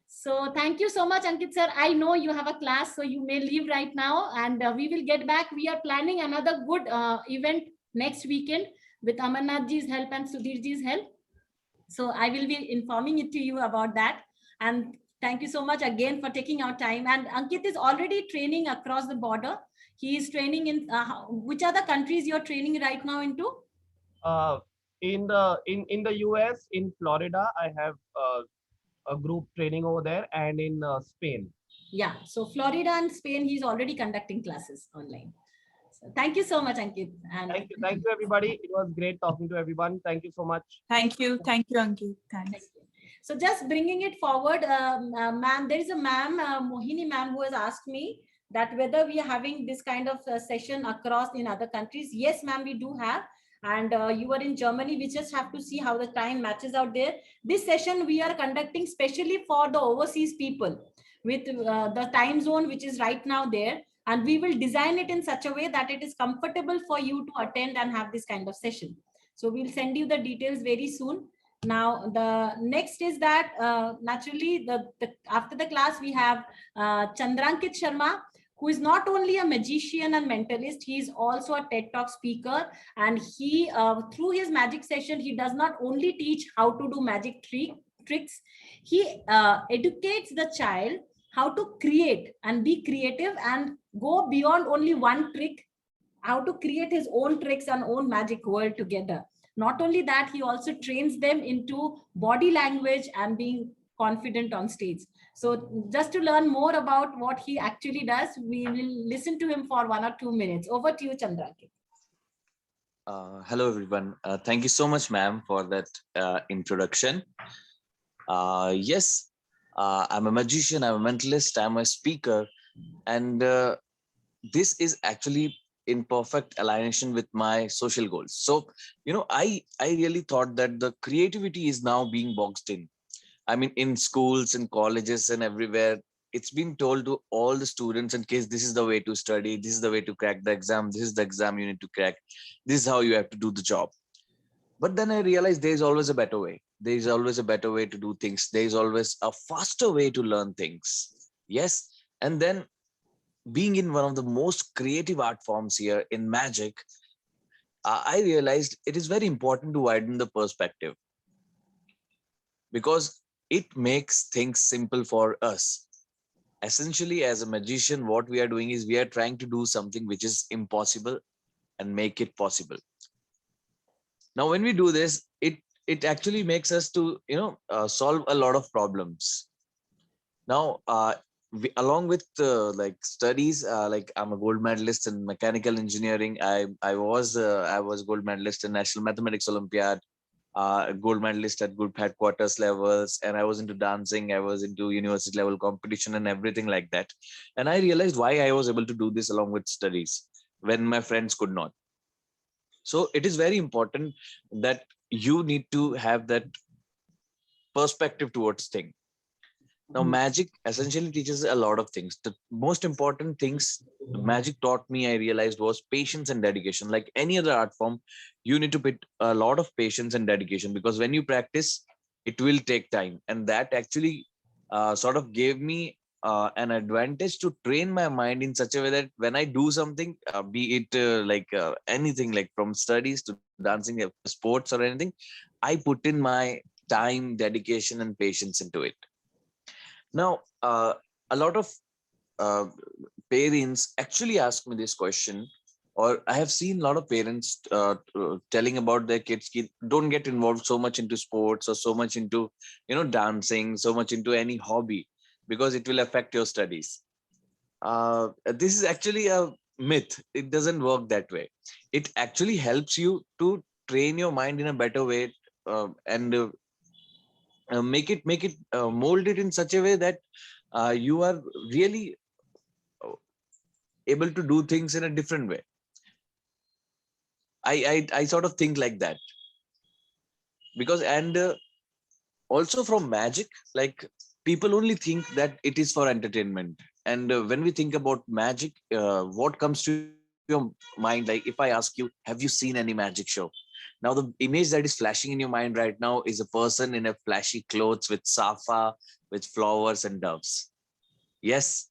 So thank you so much, Ankit sir. I know you have a class, so you may leave right now, and we will get back. We are planning another good event next weekend with Amarnath ji's help and Sudhir ji's help. So I will be informing it to you about that. And thank you so much again for taking our time. And Ankit is already training across the border. He is training in which other countries you're training right now into? In the US, in Florida, I have a group training over there, and in Spain. Yeah, so Florida and Spain, he's already conducting classes online. So thank you so much, Ankit. And Thank you, everybody. It was great talking to everyone. Thank you so much. Thank you, Ankit. Thanks. So just bringing it forward, ma'am, there is a ma'am, Mohini ma'am, who has asked me that whether we are having this kind of session across in other countries. Yes, ma'am, we do have. And you are in Germany. We just have to see how the time matches out there. This session we are conducting specially for the overseas people with the time zone, which is right now there. And we will design it in such a way that it is comfortable for you to attend and have this kind of session. So we'll send you the details very soon. Now, the next is that naturally, after the class, we have Chandrankit Sharma, who is not only a magician and mentalist, he is also a TED Talk speaker. And he, through his magic session, he does not only teach how to do magic tricks, he educates the child how to create and be creative and go beyond only one trick, how to create his own tricks and own magic world together. Not only that, he also trains them into body language and being confident on stage. So just to learn more about what he actually does, we will listen to him for 1 or 2 minutes. Over to you, Chandrankit. Hello, everyone. Thank you so much, ma'am, for that introduction. Yes, I'm a magician, I'm a mentalist, I'm a speaker, and this is actually in perfect alignment with my social goals. So, you know, I really thought that the creativity is now being boxed in. I mean, in schools and colleges and everywhere, it's been told to all the students in case this is the way to study, this is the way to crack the exam, this is the exam you need to crack, this is how you have to do the job. But then I realized there is always a better way. There is always a better way to do things. There is always a faster way to learn things. Yes. And then being in one of the most creative art forms here in magic, I realized it is very important to widen the perspective, because it makes things simple for us. Essentially, as a magician, what we are doing is we are trying to do something which is impossible and make it possible. Now, when we do this, it actually makes us to, solve a lot of problems. Now, along with like studies, like I'm a gold medalist in mechanical engineering. I was gold medalist in National Mathematics Olympiad, gold medalist at group headquarters levels, and I was into dancing. I was into university level competition and everything like that. And I realized why I was able to do this along with studies when my friends could not. So it is very important that you need to have that perspective towards things. Now, magic essentially teaches a lot of things. The most important things magic taught me, I realized, was patience and dedication. Like any other art form, you need to put a lot of patience and dedication, because when you practice, it will take time. And that actually sort of gave me an advantage to train my mind in such a way that when I do something, be it anything like from studies to dancing, sports, or anything, I put in my time, dedication, and patience into it. Now, a lot of uh, parents actually ask me this question, or I have seen a lot of parents telling about their kids, don't get involved so much into sports or so much into, dancing, so much into any hobby, because it will affect your studies. This is actually a myth. It doesn't work that way. It actually helps you to train your mind in a better way, and make it mold it in such a way that you are really uh, able to do things in a different way. I sort of think like that, because and also from magic, like people only think that it is for entertainment. And when we think about magic, what comes to your mind? Like if I ask you, have you seen any magic show? Now the image that is flashing in your mind right now is a person in a flashy clothes with safa, with flowers and doves. Yes,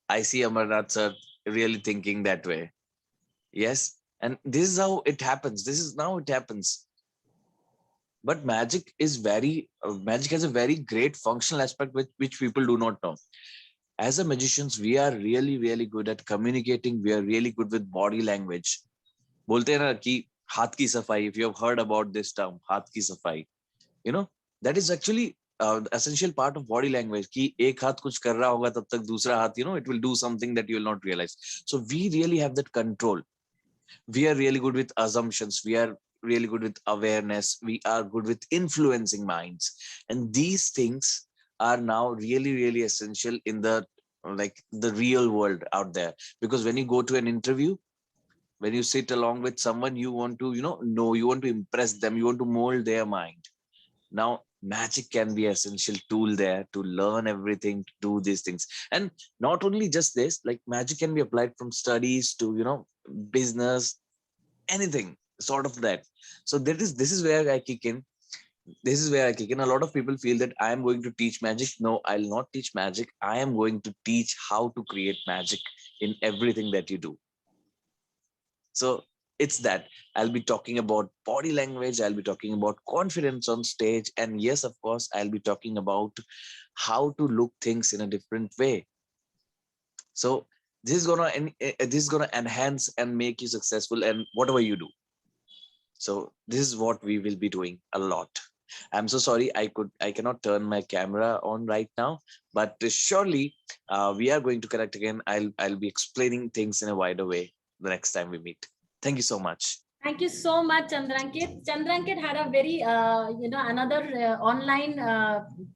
I see Amarnath sir really thinking that way. Yes. And this is how it happens. This is now it happens. But magic has a very great functional aspect which people do not know. As a magicians, we are really, really good at communicating. We are really good with body language. बोलते हैं ना कि हाथ की सफाई. If you have heard about this term, हाथ की सफाई, that is actually essential part of body language. कि एक हाथ कुछ कर रहा होगा तब तक दूसरा हाथ, it will do something that you will not realize. So we really have that control. We are really good with assumptions. We are really good with awareness. We are good with influencing minds. And these things are now really, really essential in the real world out there. Because when you go to an interview, when you sit along with someone, you want to, you want to impress them, you want to mold their mind. Now, magic can be an essential tool there to learn everything, to do these things. And not only just this, like magic can be applied from studies to, business, anything sort of that. So this is where I kick in. This is where I kick in. A lot of people feel that I am going to teach magic. No, I'll not teach magic. I am going to teach how to create magic in everything that you do. So it's that I'll be talking about body language. I'll be talking about confidence on stage. And yes, of course, I'll be talking about how to look things in a different way. So this is gonna enhance and make you successful and whatever you do. So this is what we will be doing a lot. I'm so sorry I cannot turn my camera on right now, but surely we are going to connect again. I'll be explaining things in a wider way the next time we meet. Thank you so much. Thank you so much, Chandrankit. Chandrankit had a very, another online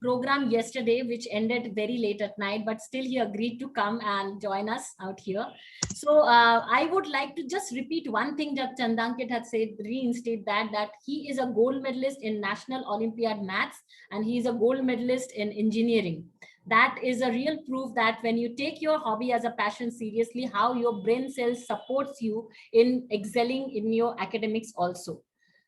program yesterday, which ended very late at night, but still he agreed to come and join us out here. So I would like to just repeat one thing that Chandrankit had said, reinstate that he is a gold medalist in National Olympiad Maths, and he is a gold medalist in engineering. That is a real proof that when you take your hobby as a passion seriously, how your brain cells supports you in excelling in your academics also.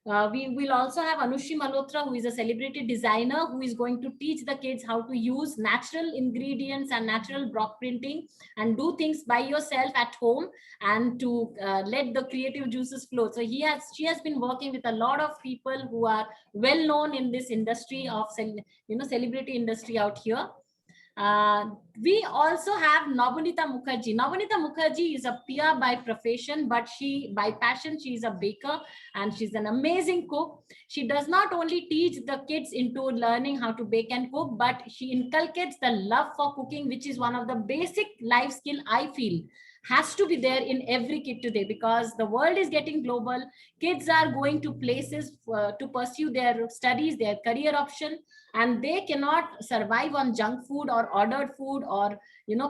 We will also have Anushri Malhotra, who is a celebrated designer, who is going to teach the kids how to use natural ingredients and natural block printing and do things by yourself at home, and to let the creative juices flow. So she has been working with a lot of people who are well known in this industry of celebrity industry out here. We also have Nobunita Mukherjee. Nobunita Mukherjee is a PR by profession, but by passion, she is a baker and she's an amazing cook. She does not only teach the kids into learning how to bake and cook, but she inculcates the love for cooking, which is one of the basic life skill I feel has to be there in every kid today, because the world is getting global. Kids are going to places to pursue their studies, their career option, and they cannot survive on junk food or ordered food or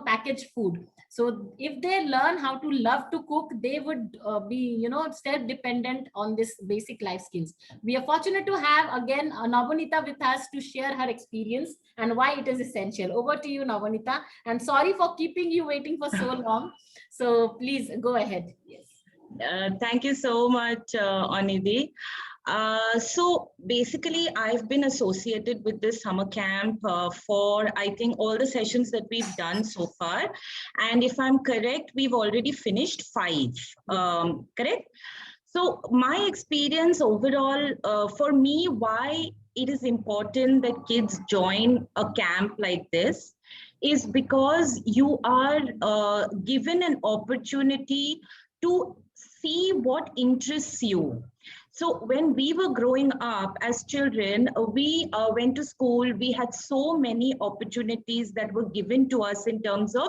packaged food. So if they learn how to love to cook, they would be self dependent on this basic life skills. We are fortunate to have again Nobunita with us to share her experience and why it is essential. Over to you, Nobunita, and sorry for keeping you waiting for so long. So please go ahead. Yes. Thank you so much, Anidhi. So basically, I've been associated with this summer camp for, I think, all the sessions that we've done so far. And if I'm correct, we've already finished 5, correct? So my experience overall, for me, why it is important that kids join a camp like this is because you are given an opportunity to see what interests you. So when we were growing up as children, we went to school. We had so many opportunities that were given to us in terms of,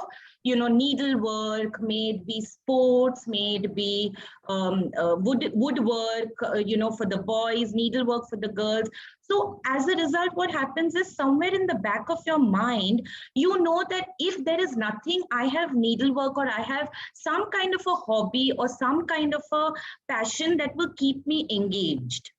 needlework, may it be sports, may it be woodwork, for the boys, needlework for the girls. So as a result, what happens is somewhere in the back of your mind, you know that if there is nothing, I have needlework or I have some kind of a hobby or some kind of a passion that will keep me engaged.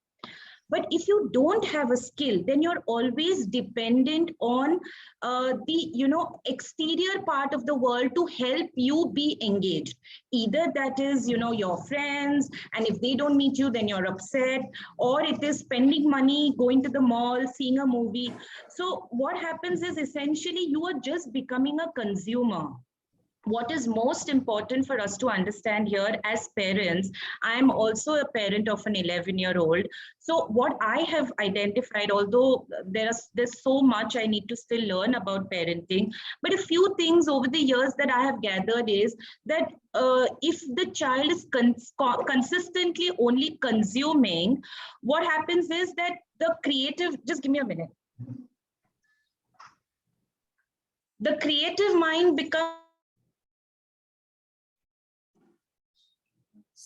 But if you don't have a skill, then you're always dependent on the exterior part of the world to help you be engaged. Either that is your friends, and if they don't meet you, then you're upset, or it is spending money, going to the mall, seeing a movie. So what happens is essentially you are just becoming a consumer. What is most important for us to understand here as parents, I'm also a parent of an 11-year-old. So what I have identified, although there's so much I need to still learn about parenting, but a few things over the years that I have gathered is that if the child is consistently only consuming, what happens is that the creative, just give me a minute. The creative mind becomes.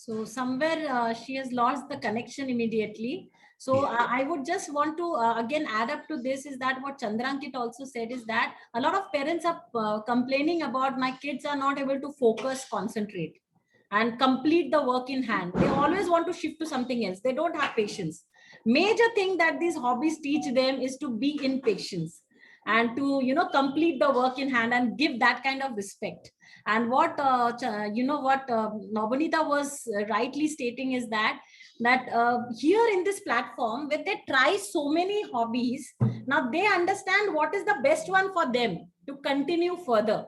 So somewhere she has lost the connection immediately. So I would just want to again add up to this is that what Chandrankit also said is that a lot of parents are complaining about my kids are not able to focus, concentrate and complete the work in hand. They always want to shift to something else. They don't have patience. Major thing that these hobbies teach them is to be in patience and to complete the work in hand and give that kind of respect. And what Nobunita was rightly stating is that here in this platform, when they try so many hobbies, now they understand what is the best one for them to continue further.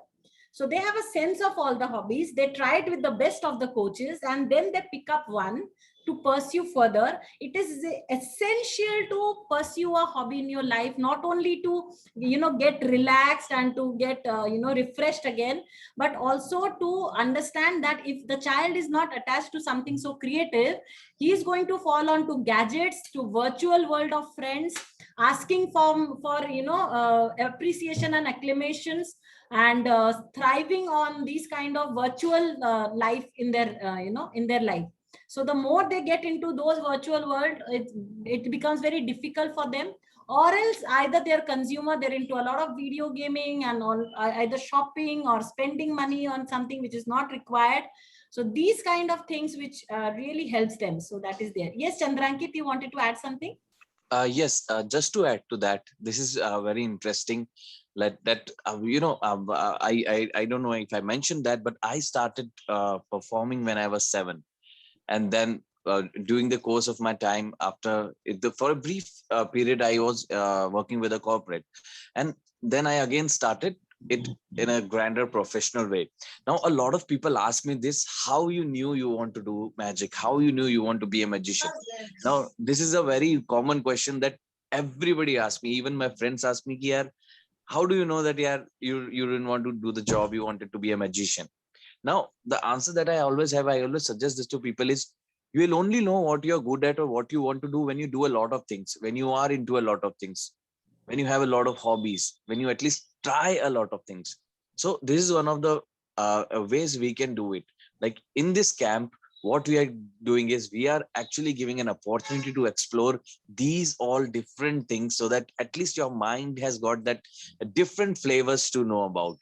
So they have a sense of all the hobbies. They try it with the best of the coaches, and then they pick up one to pursue further. It is essential to pursue a hobby in your life, not only to get relaxed and to get refreshed again, but also to understand that if the child is not attached to something so creative, he is going to fall on to gadgets, to virtual world of friends, asking for appreciation and acclamations, and thriving on these kind of virtual life in their in their life. So the more they get into those virtual world, it becomes very difficult for them. Or else either they're consumer, they're into a lot of video gaming and all, either shopping or spending money on something which is not required. So these kind of things which really helps them. So that is there. Yes, Chandrankit, you wanted to add something? Yes, just to add to that, this is very interesting. I don't know if I mentioned that, but I started performing when I was 7, and then during the course of my time after for a brief period, I was working with a corporate, and then I again started it in a grander professional way. Now, a lot of people ask me this: how you knew you want to do magic? How you knew you want to be a magician? Now, this is a very common question that everybody asks me. Even my friends ask me, "Yaar, How do you know that you didn't want to do the job, you wanted to be a magician? Now, the answer that I always suggest this to people is, you will only know what you're good at or what you want to do when you do a lot of things, when you are into a lot of things, when you have a lot of hobbies, when you at least try a lot of things. So this is one of the ways we can do it. Like in this camp, what we are doing is we are actually giving an opportunity to explore these all different things, so that at least your mind has got that different flavors to know about.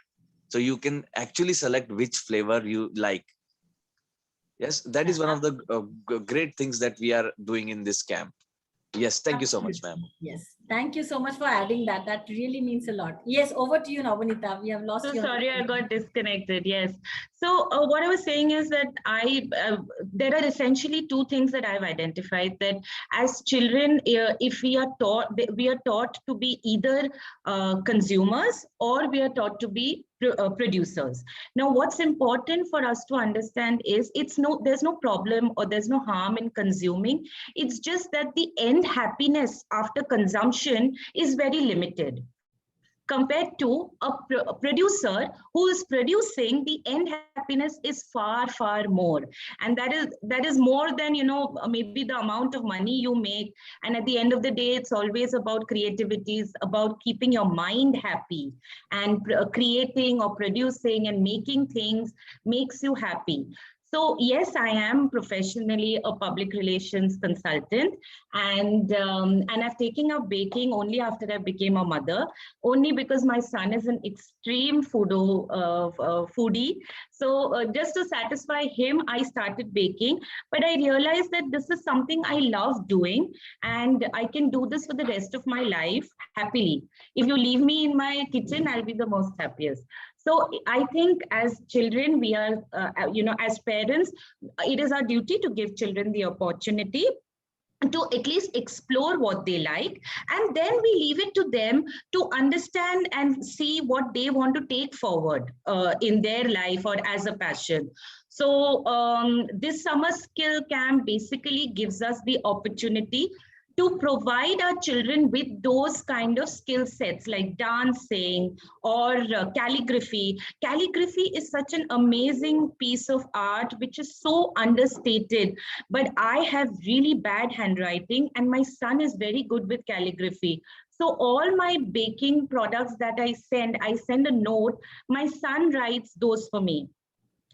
So you can actually select which flavor you like. Yes, that is one of the great things that we are doing in this camp. Yes, thank you so much, ma'am. Yes, thank you so much for adding that. That really means a lot. Yes, over to you, Navneeta. We have lost So you. sorry, I got disconnected. Yes. So what I was saying is that there are essentially two things that I've identified, that as children, if we are taught to be either consumers or we are taught to be producers. Now, what's important for us to understand is there's no problem or there's no harm in consuming. It's just that the end happiness after consumption is very limited, compared to a producer who is producing. The end happiness is far, far more, and that is more than, you know, maybe the amount of money you make. And at the end of the day, it's always about creativity, it's about keeping your mind happy, and creating or producing and making things makes you happy. So yes, I am professionally a public relations consultant, and I've taken up baking only after I became a mother, only because my son is an extreme foodie. So just to satisfy him, I started baking. But I realized that this is something I love doing, and I can do this for the rest of my life happily. If you leave me in my kitchen, I'll be the most happiest. So I think as children, we are, as parents, it is our duty to give children the opportunity to at least explore what they like, and then we leave it to them to understand and see what they want to take forward in their life or as a passion. So this summer skill camp basically gives us the opportunity to provide our children with those kind of skill sets like dancing or calligraphy. Calligraphy is such an amazing piece of art which is so understated, but I have really bad handwriting and my son is very good with calligraphy. So all my baking products that I send a note, my son writes those for me,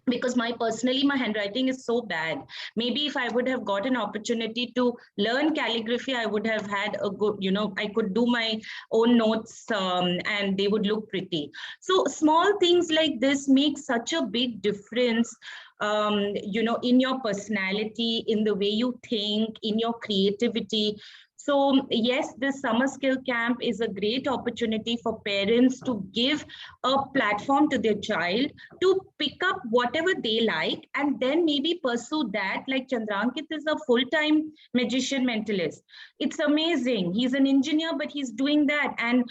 because my handwriting is so bad. Maybe if I would have got an opportunity to learn calligraphy, I would have had a good, I could do my own notes and they would look pretty. So small things like this make such a big difference, in your personality, in the way you think, in your creativity. So yes, this summer skill camp is a great opportunity for parents to give a platform to their child to pick up whatever they like and then maybe pursue that. Like Chandrankit is a full-time magician mentalist. It's amazing. He's an engineer, but he's doing that. And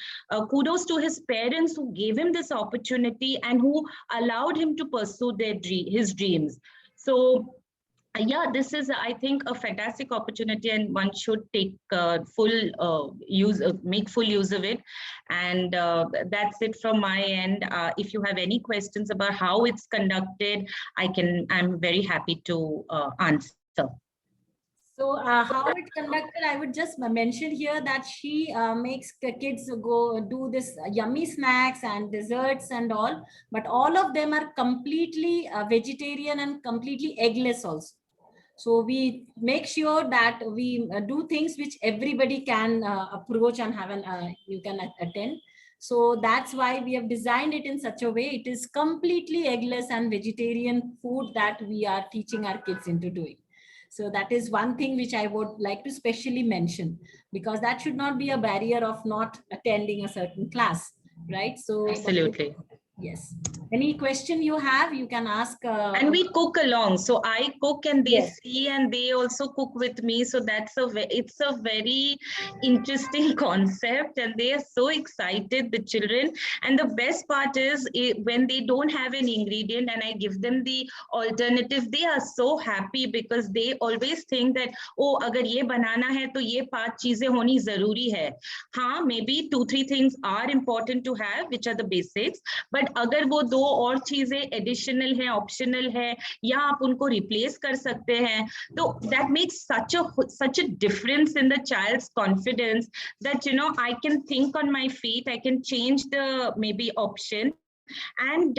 kudos to his parents who gave him this opportunity and who allowed him to pursue his dreams. So yeah, this is, I think, a fantastic opportunity, and one should take make full use of it. And that's it from my end. If you have any questions about how it's conducted, I'm very happy to answer. So how it's conducted, I would just mention here that she makes kids go do this yummy snacks and desserts and all, but all of them are completely vegetarian and completely eggless also. So we make sure that we do things which everybody can approach and have you can attend. So that's why we have designed it in such a way. It is completely eggless and vegetarian food that we are teaching our kids into doing. So that is one thing which I would like to specially mention, because that should not be a barrier of not attending a certain class, right? So absolutely. Yes. Any question you have, you can ask. And we cook along. So I cook and they Yes. see, and they also cook with me. So that's it's a very interesting concept, and they are so excited, the children. And the best part is when they don't have an ingredient and I give them the alternative, they are so happy because they always think that, oh, agar ye banana hai, to ye 5 cheezein honi zaruri hai. हाँ, maybe 2-3 things are important to have, which are the basics. But अगर वो 2 और चीजें additional है, optional है, या आप उनको replace कर सकते हैं, तो that makes such a difference in the child's confidence that, you know, I can think on my feet, I can change the maybe option, and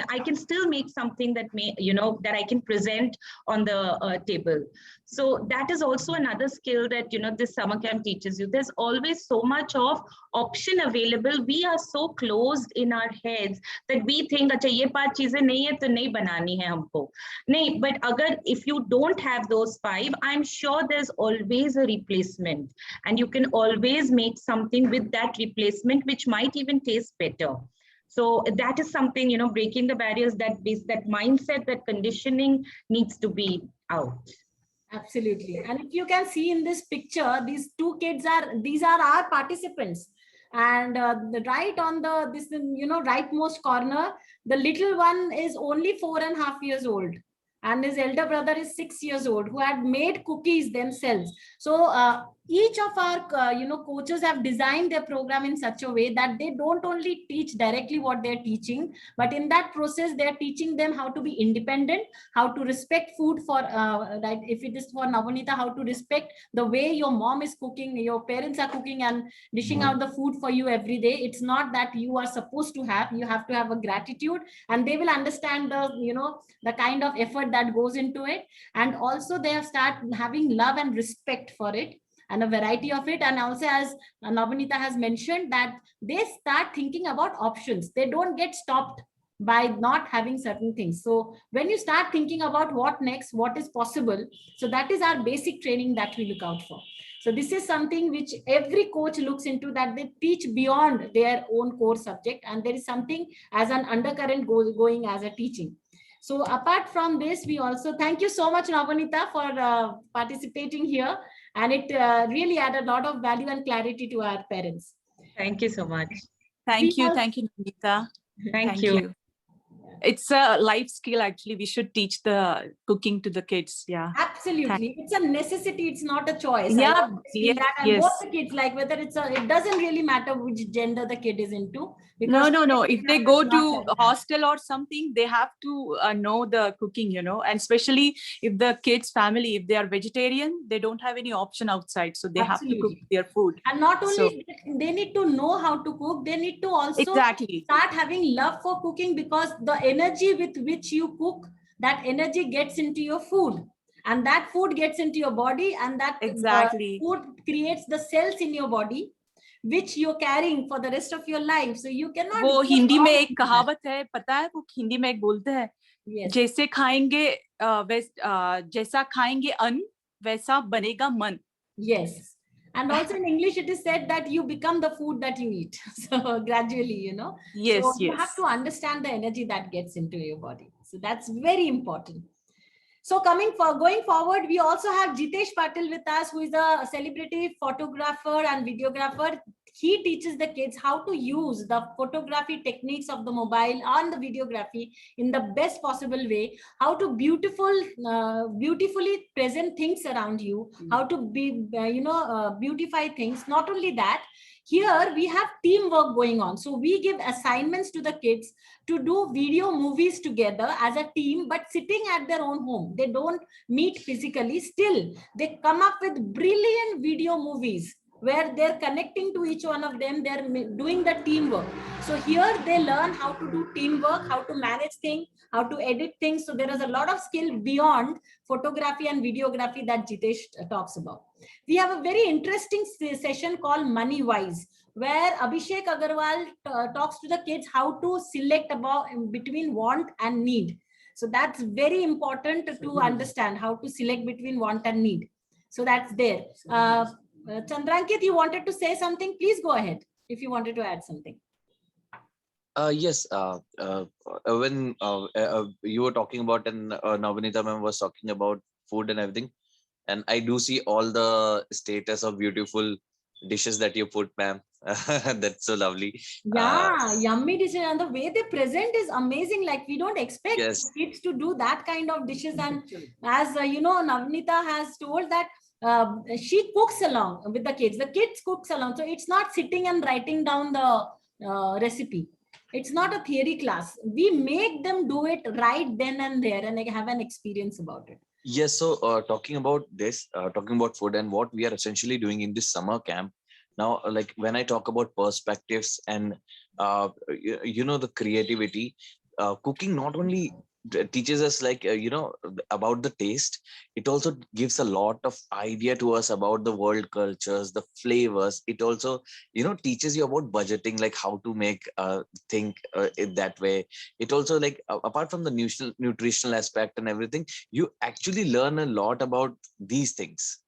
I can still make something that that I can present on the table. So that is also another skill that, you know, this summer camp teaches you. There's always so much of option available. We are so closed in our heads that we think, acha ye 5 cheezein nahi hai to nahi banani hai humko. Nahi, but agar if you don't have those 5, I'm sure there's always a replacement, and you can always make something with that replacement which might even taste better. So that is something, you know, breaking the barriers, that mindset, that conditioning needs to be out. Absolutely. And if you can see in this picture, these 2 kids these are our participants. And right on this rightmost corner, the little one is only 4.5 years old. And his elder brother is 6 years old, who had made cookies themselves. So each of our coaches have designed their program in such a way that they don't only teach directly what they're teaching, but in that process they're teaching them how to be independent, how to respect food, for like if it is for Navanita, how to respect the way your mom is cooking, your parents are cooking and dishing out the food for you every day. It's not that you are supposed to have, you have to have a gratitude, and they will understand the kind of effort that goes into it. And also they have started having love and respect for it, and a variety of it. And also, as Navanita has mentioned, that they start thinking about options. They don't get stopped by not having certain things. So when you start thinking about what next, what is possible, so that is our basic training that we look out for. So this is something which every coach looks into, that they teach beyond their own core subject, and there is something as an undercurrent going as a teaching. So apart from this, we also thank you so much, Navanita, for participating here. And it really added a lot of value and clarity to our parents. Thank you so much. Thank you, Navanita. Thank you. It's a life skill, actually. We should teach the cooking to the kids. Yeah, absolutely. It's a necessity. It's not a choice. Yeah, yes. Both the kids, like whether it doesn't really matter which gender the kid is into. No. If they go to a hostel or something, they have to know the cooking, you know, and especially if the kids' family, if they are vegetarian, they don't have any option outside. So they have to cook their food. And not only they need to know how to cook, they need to also start having love for cooking, because the energy with which you cook, that energy gets into your food, and that food gets into your body, and that food creates the cells in your body which you're carrying for the rest of your life. So you cannot. वो हिंदी में एक कहावत है, पता है, वो हिंदी में एक बोलते हैं, जैसे खाएंगे जैसा खाएंगे अन्न वैसा बनेगा मन. Yes. And also in English, it is said that you become the food that you eat. So gradually, you know. Yes, so you have to understand the energy that gets into your body. So that's very important. So going forward, we also have Jitesh Patil with us, who is a celebrity photographer and videographer. He teaches the kids how to use the photography techniques of the mobile and the videography in the best possible way, how to beautifully present things around you, how to beautify things. Not only that, here we have teamwork going on. So we give assignments to the kids to do video movies together as a team, but sitting at their own home. They don't meet physically. Still, they come up with brilliant video movies where they're connecting to each one of them. They're doing the teamwork. So here they learn how to do teamwork, how to manage things, how to edit things. So there is a lot of skill beyond photography and videography that Jitesh talks about. We have a very interesting session called Money Wise, where Abhishek Agarwal talks to the kids how to select between want and need. So that's very important to understand, how to select between want and need. So that's there. Chandrankit, you wanted to say something? Please go ahead if you wanted to add something. Yes, when you were talking about, and Navanita ma'am was talking about food and everything, and I do see all the status of beautiful dishes that you put, ma'am. That's so lovely. Yeah, yummy dishes, and the way they present is amazing. Like, we don't expect Yes, kids to do that kind of dishes. And as Navnita has told that she cooks along with the kids. The kids cooks along, so it's not sitting and writing down the recipe. It's not a theory class. We make them do it right then and there, and like, have an experience about it. yes. So, talking about this, talking about food and what we are essentially doing in this summer camp. Now, like when I talk about perspectives and the creativity, cooking not only teaches us about the taste. It also gives a lot of idea to us about the world cultures, the flavors. It also teaches you about budgeting, like how to make think it that way. It also, like apart from the nutritional aspect and everything, you actually learn a lot about these things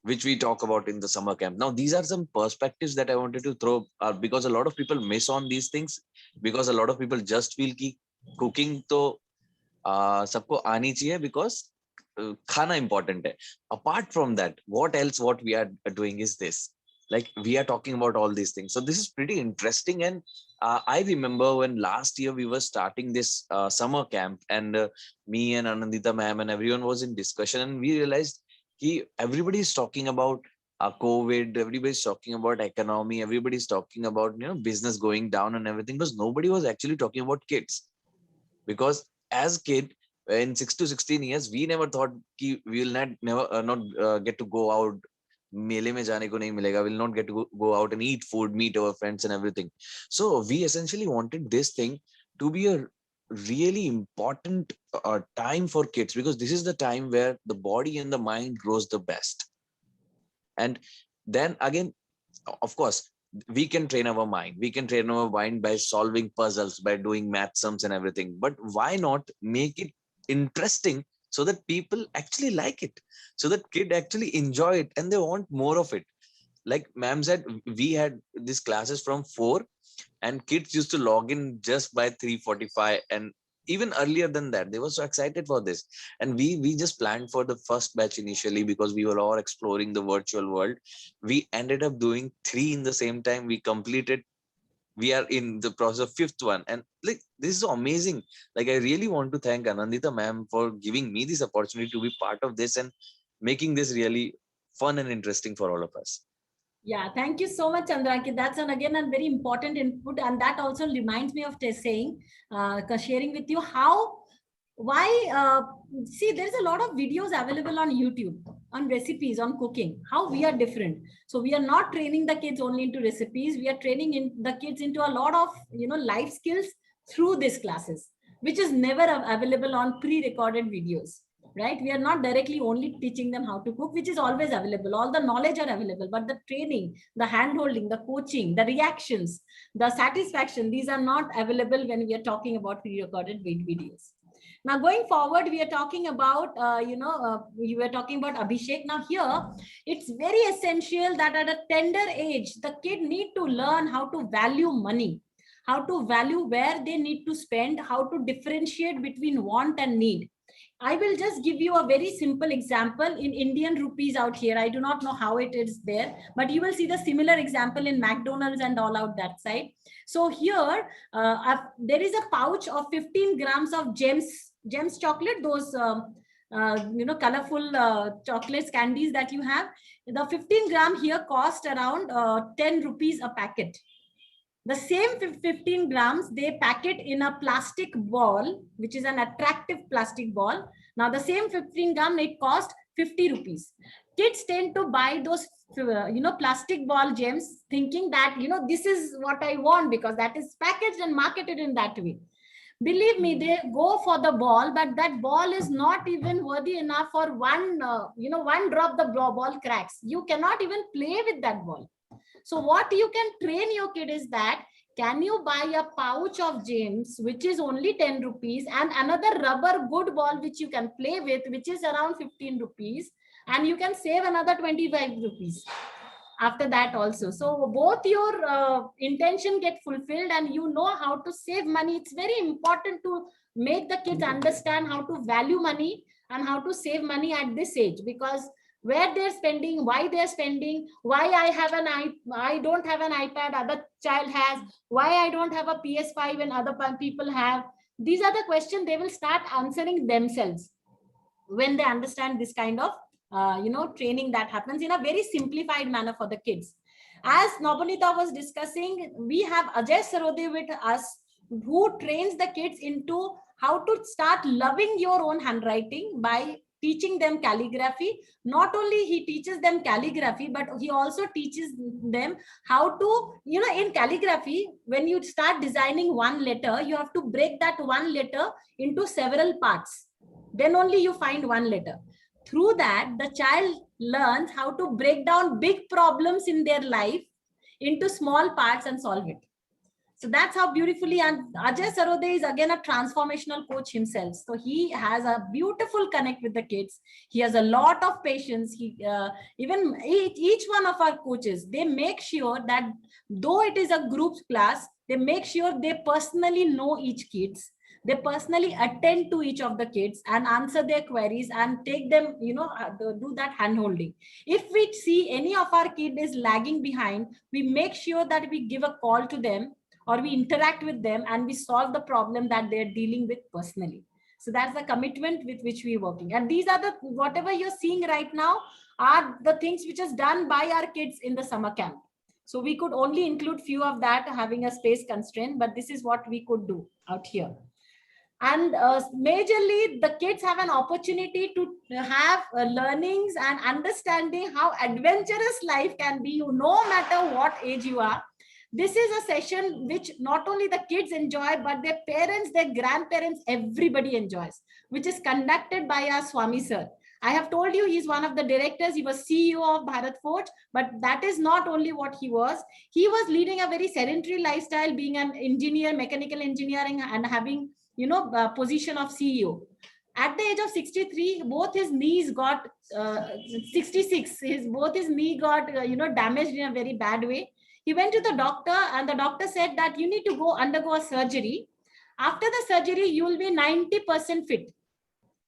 which we talk about in the summer camp. Now, these are some perspectives that I wanted to throw, because a lot of people miss on these things, because a lot of people just feel कि cooking तो सबको आनी चाहिए because खाना important है. Apart from that, what we are doing is this. Like, we are talking about all these things. So this is pretty interesting. And I remember when last year we were starting this summer camp, and me and Anandita ma'am and everyone was in discussion, and we realized everybody is talking about COVID, everybody's talking about economy, everybody's talking about business going down and everything, because nobody was actually talking about kids. Because as kid in 6 to 16 years, we never thought we will not get to go out. मेले में जाने को नहीं मिलेगा, will not get to go out and eat food, meet our friends and everything. So we essentially wanted this thing to be a really important time for kids, because this is the time where the body and the mind grows the best. And then again, of course, we can train our mind. We can train our mind by solving puzzles, by doing math sums and everything. But why not make it interesting so that people actually like it, so that kids actually enjoy it and they want more of it? Like ma'am said, we had these classes from 4, and kids used to log in just by 3:45, and even earlier than that. They were so excited for this. And we just planned for the first batch initially because we were all exploring the virtual world. We ended up doing 3 in the same time. We completed. We are in the process of 5th one, and like, this is so amazing. Like, I really want to thank Anandita ma'am for giving me this opportunity to be part of this and making this really fun and interesting for all of us. Yeah, thank you so much, Chandrakit. That's again a very important input, and that also reminds me of saying, sharing with you why. See, there's a lot of videos available on YouTube on recipes, on cooking. How we are different. So we are not training the kids only into recipes. We are training the kids into a lot of life skills through these classes, which is never available on pre-recorded videos. Right? We are not directly only teaching them how to cook, which is always available. All the knowledge are available, but the training, the hand-holding, the coaching, the reactions, the satisfaction, these are not available when we are talking about pre-recorded videos. Now, going forward, we are talking about, we were talking about Abhishek. Now here, it's very essential that at a tender age, the kid need to learn how to value money, how to value where they need to spend, how to differentiate between want and need. I will just give you a very simple example in Indian rupees out here. I do not know how it is there, but you will see the similar example in McDonald's and all out that side. So here, there is a pouch of 15 grams of Gems chocolate, those colorful chocolates, candies that you have. The 15 gram here cost around 10 rupees a packet. The same 15 grams, they pack it in a plastic ball, which is an attractive plastic ball. Now, the same 15 gram, it cost 50 rupees. Kids tend to buy those, plastic ball gems, thinking that, this is what I want because that is packaged and marketed in that way. Believe me, they go for the ball, but that ball is not even worthy enough for one drop the ball cracks. You cannot even play with that ball. So what you can train your kid is that, can you buy a pouch of Gems, which is only 10 rupees, and another rubber good ball, which you can play with, which is around 15 rupees, and you can save another 25 rupees. after that also. So both your intention get fulfilled and you know how to save money. It's very important to make the kids understand how to value money and how to save money at this age, because where they're spending, why they're spending, why I don't have an iPad, other child has, why I don't have a PS5 and other people have. These are the questions they will start answering themselves when they understand this kind of training that happens in a very simplified manner for the kids. As Nobonita was discussing, we have Ajay Sarode with us, who trains the kids into how to start loving your own handwriting by teaching them calligraphy. Not only he teaches them calligraphy, but he also teaches them how to, in calligraphy, when you start designing one letter, you have to break that one letter into several parts. Then only you find one letter. Through that, the child learns how to break down big problems in their life into small parts and solve it. So that's how beautifully, and Ajay Sarode is again a transformational coach himself. So he has a beautiful connect with the kids. He has a lot of patience. Even each one of our coaches, they make sure that though it is a group class, they make sure they personally know each kids. They personally attend to each of the kids and answer their queries and take them, do that hand holding. If we see any of our kid is lagging behind, we make sure that we give a call to them, or we interact with them and we solve the problem that they're dealing with personally. So that's the commitment with which we're working. And these are whatever you're seeing right now are the things which is done by our kids in the summer camp. So we could only include few of that, having a space constraint, but this is what we could do out here. And majorly, the kids have an opportunity to have learnings and understanding how adventurous life can be, no matter what age you are. This is a session which not only the kids enjoy, but their parents, their grandparents, everybody enjoys, which is conducted by our Swami sir. I have told you he's one of the directors. He was CEO of Bharat Forge, but that is not only what he was. He was leading a very sedentary lifestyle, being an engineer, mechanical engineering, and having position of CEO. At the age of 63, both his knees got 66. Both his knee got damaged in a very bad way. He went to the doctor, and the doctor said that you need to go undergo a surgery. After the surgery, you will be 90% fit.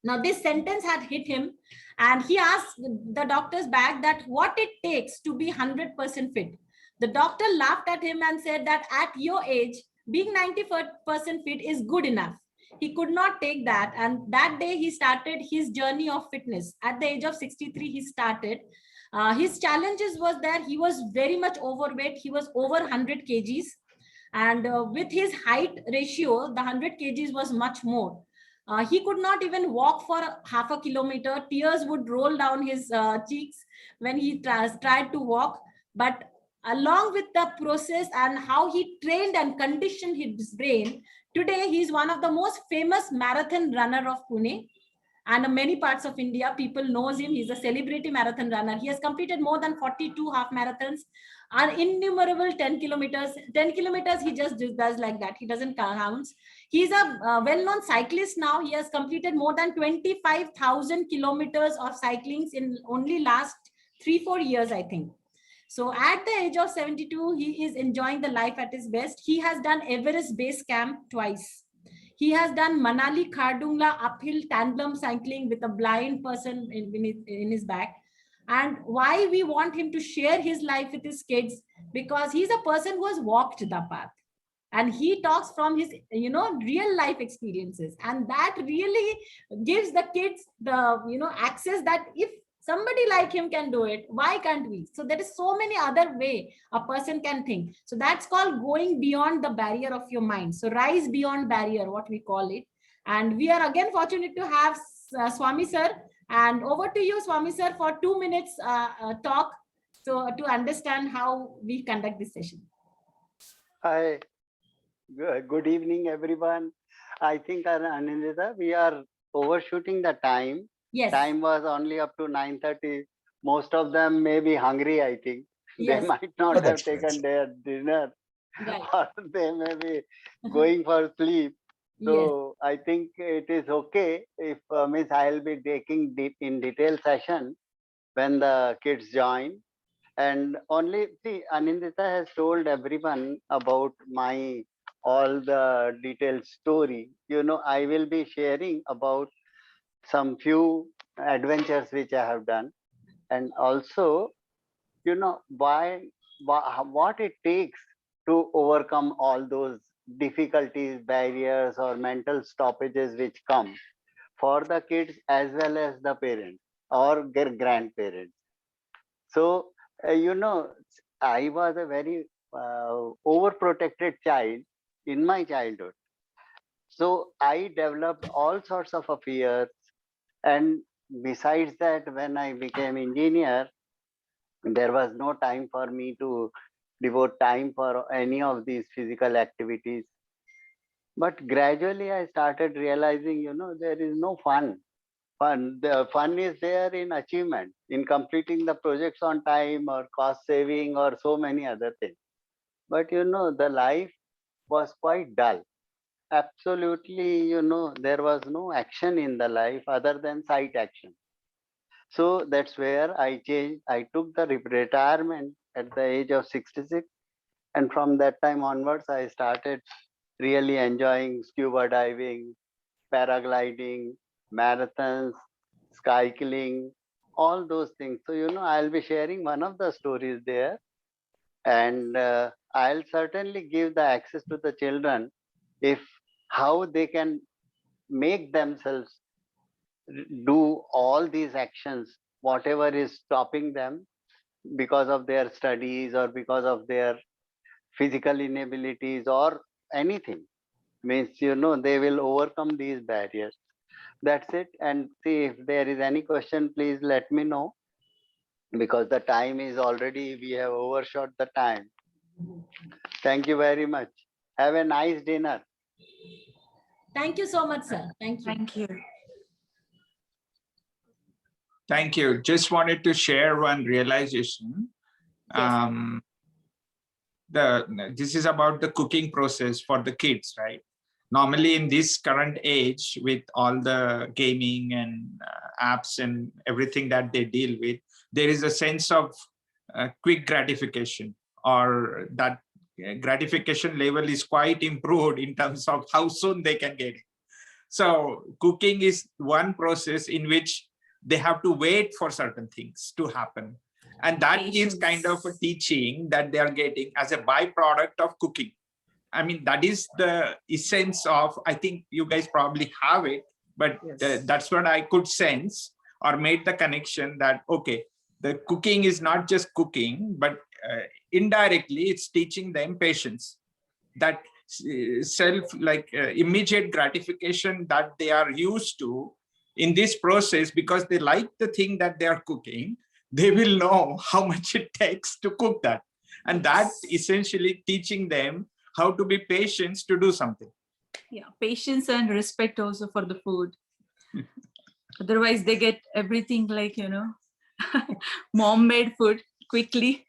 Now, this sentence had hit him, and he asked the doctor's back that what it takes to be 100% fit. The doctor laughed at him and said that at your age, being 90% fit is good enough. He could not take that. And that day he started his journey of fitness. At the age of 63, he started. His challenges was that he was very much overweight. He was over 100 kgs. And with his height ratio, the 100 kgs was much more. He could not even walk for half a kilometer. Tears would roll down his cheeks when he tried to walk. But along with the process and how he trained and conditioned his brain, today he's one of the most famous marathon runner of Pune. And many parts of India, people knows him. He's a celebrity marathon runner. He has completed more than 42 half marathons, and innumerable 10 kilometers. 10 kilometers, he just does like that. He doesn't count. He's a well-known cyclist now. He has completed more than 25,000 kilometers of cycling in only last 3-4 years, I think. So at the age of 72, he is enjoying the life at his best. He has done Everest Base Camp twice. He has done Manali Khardungla uphill tandem cycling with a blind person in his back. And why we want him to share his life with his kids, because he's a person who has walked the path. And he talks from his, real life experiences. And that really gives the kids the, access that if somebody like him can do it, why can't we? So there is so many other way a person can think. So that's called going beyond the barrier of your mind. So rise beyond barrier, what we call it. And we are again fortunate to have Swami sir. And over to you, Swami sir, for 2 minutes talk to understand how we conduct this session. Hi, good evening, everyone. I think, Anindita, we are overshooting the time. Yes. Time was only up to 9:30. Most of them may be hungry, I think. Yes. They might not have taken their dinner, Right. or they may be going for sleep. So yes. I think it is okay if Miss I'll be taking in detail session when the kids join. And only, see, Anindita has told everyone about my all the detailed story. I will be sharing about some few adventures which I have done, and also, what it takes to overcome all those difficulties, barriers, or mental stoppages which come for the kids as well as the parents or their grandparents. So, I was a very overprotected child in my childhood. So I developed all sorts of fears. And besides that, when I became engineer, there was no time for me to devote time for any of these physical activities. But gradually I started realizing, there is no fun. The fun is there in achievement, in completing the projects on time or cost saving or so many other things. But the life was quite dull. Absolutely, there was no action in the life other than sight action. So that's where I changed. I took the retirement at the age of 66. And from that time onwards, I started really enjoying scuba diving, paragliding, marathons, cycling, all those things. So, I'll be sharing one of the stories there. And I'll certainly give the access to the children if how they can make themselves do all these actions, whatever is stopping them because of their studies or because of their physical inabilities or anything. Means, they will overcome these barriers. That's it. And see, if there is any question, please let me know, because the time is already, we have overshot the time. Thank you very much. Have a nice dinner. Thank you so much, sir. Thank you. Thank you. Thank you. Just wanted to share one realization. Yes. This is about the cooking process for the kids, right? Normally in this current age, with all the gaming and apps and everything that they deal with, there is a sense of quick gratification, or that gratification level is quite improved in terms of how soon they can get it. So cooking is one process in which they have to wait for certain things to happen. And that is kind of a teaching that they are getting as a byproduct of cooking. I mean, that is the essence of, I think you guys probably have it, but Yes. that's what I could sense or made the connection that, okay, the cooking is not just cooking, but indirectly it's teaching them patience, that immediate gratification that they are used to in this process, because they like the thing that they are cooking, they will know how much it takes to cook that. And that's essentially teaching them how to be patient to do something. Yeah, patience and respect also for the food. Otherwise, they get everything like, mom-made food quickly.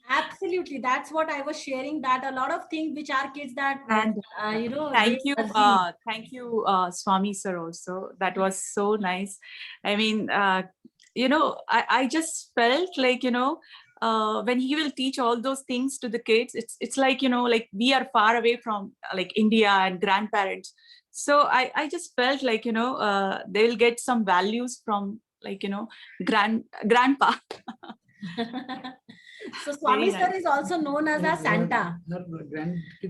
Absolutely. That's what I was sharing, that a lot of things which are kids that, And they thank you, Swami sir also. That was so nice. I mean, I just felt like, when he will teach all those things to the kids, it's like, like we are far away from like India and grandparents. So I just felt like, they will get some values from like, grandpa. So Swami Very sir nice. is also known as a Santa.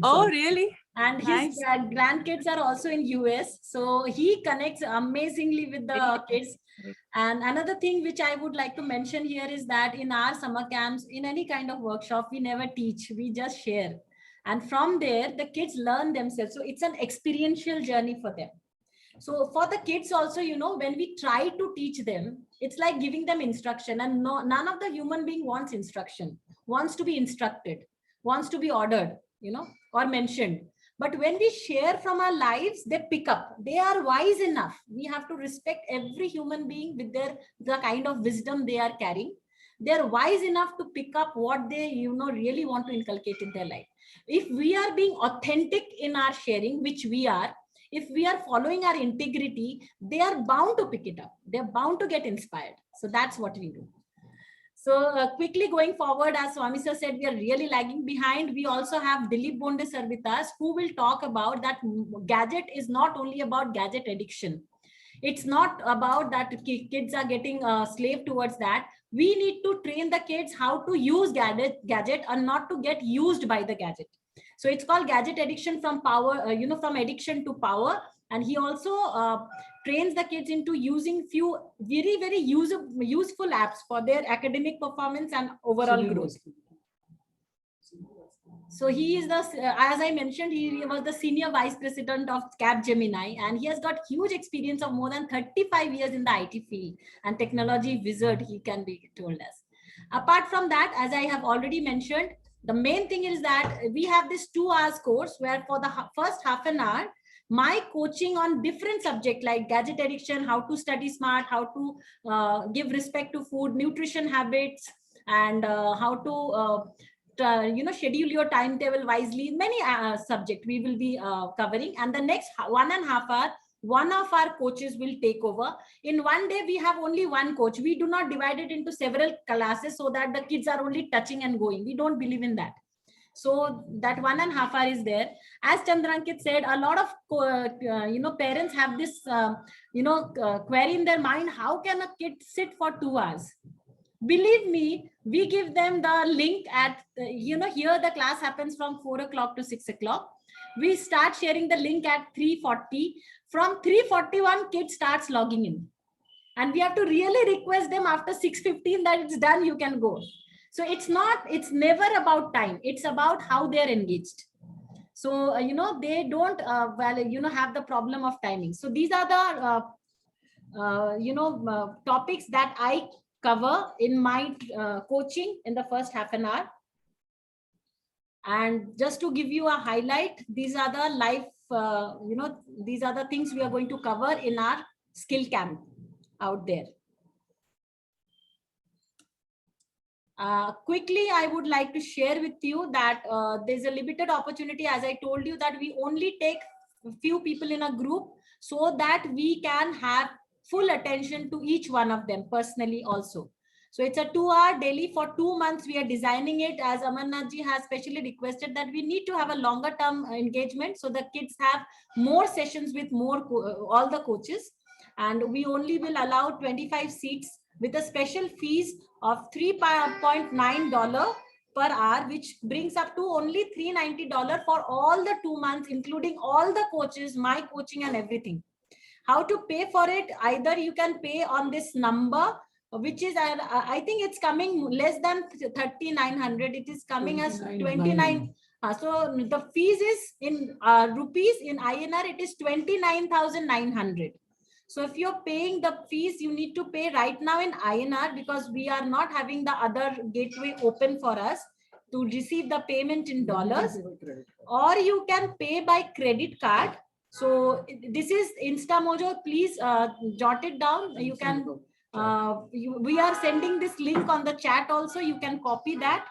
Oh, really? And his Nice. grandkids are also in US. So he connects amazingly with the kids. And another thing which I would like to mention here is that in our summer camps, in any kind of workshop, we never teach, we just share. And from there, the kids learn themselves. So it's an experiential journey for them. So for the kids also, when we try to teach them, it's like giving them instruction, and none of the human being wants instruction, wants to be instructed, wants to be ordered, or mentioned. But when we share from our lives, they pick up. They are wise enough. We have to respect every human being with the kind of wisdom they are carrying. They're wise enough to pick up what they, really want to inculcate in their life. If we are being authentic in our sharing, which we are, if we are following our integrity, they are bound to pick it up. They're bound to get inspired. So that's what we do. So quickly going forward, as Swami sir said, we are really lagging behind. We also have Dilip Bonde sir with us, who will talk about that gadget is not only about gadget addiction. It's not about that kids are getting a slave towards that. We need to train the kids how to use gadget and not to get used by the gadget. So it's called gadget addiction from power, from addiction to power. And he also trains the kids into using few very, very useful apps for their academic performance and overall growth. So he is the, as I mentioned, he was the senior vice president of Capgemini, and he has got huge experience of more than 35 years in the IT field and technology wizard, he can be told us. Apart from that, as I have already mentioned, the main thing is that we have this 2 hours course where for the first half an hour, my coaching on different subjects like gadget addiction, how to study smart, how to give respect to food, nutrition habits, and how to schedule your timetable wisely. Many subjects we will be covering, and the next 1.5 hours, one of our coaches will take over. In one day, we have only one coach. We do not divide it into several classes so that the kids are only touching and going. We don't believe in that. So that 1.5 hours is there. As Chandrankit said, a lot of parents have this query in their mind: how can a kid sit for 2 hours? Believe me, we give them the link at here the class happens from 4 o'clock to 6 o'clock. We start sharing the link at 3:40. From 3:41, kid starts logging in, and we have to really request them after 6:15 that it's done, you can go. So it's never about time. It's about how they're engaged. So, they don't, have the problem of timing. So these are the, topics that I cover in my coaching in the first half an hour. And just to give you a highlight, these are the life, these are the things we are going to cover in our skill camp out there. Quickly, I would like to share with you that there's a limited opportunity. As I told you, that we only take a few people in a group so that we can have full attention to each one of them personally also. So it's a 2-hour daily for 2 months. We are designing it, as Amarnath ji has specially requested that we need to have a longer term engagement so the kids have more sessions with all the coaches. And we only will allow 25 seats with a special fees of $3.9 per hour, which brings up to only $390 for all the 2 months, including all the coaches, my coaching and everything. How to pay for it? Either you can pay on this number, which is, I think it's coming less than 3,900. It is coming as 29. So the fees is in rupees, in INR, it is 29,900. So if you're paying the fees, you need to pay right now in INR, because we are not having the other gateway open for us to receive the payment in dollars. Or you can pay by credit card. So this is InstaMojo. Please jot it down. You can. We are sending this link on the chat also. You can copy that,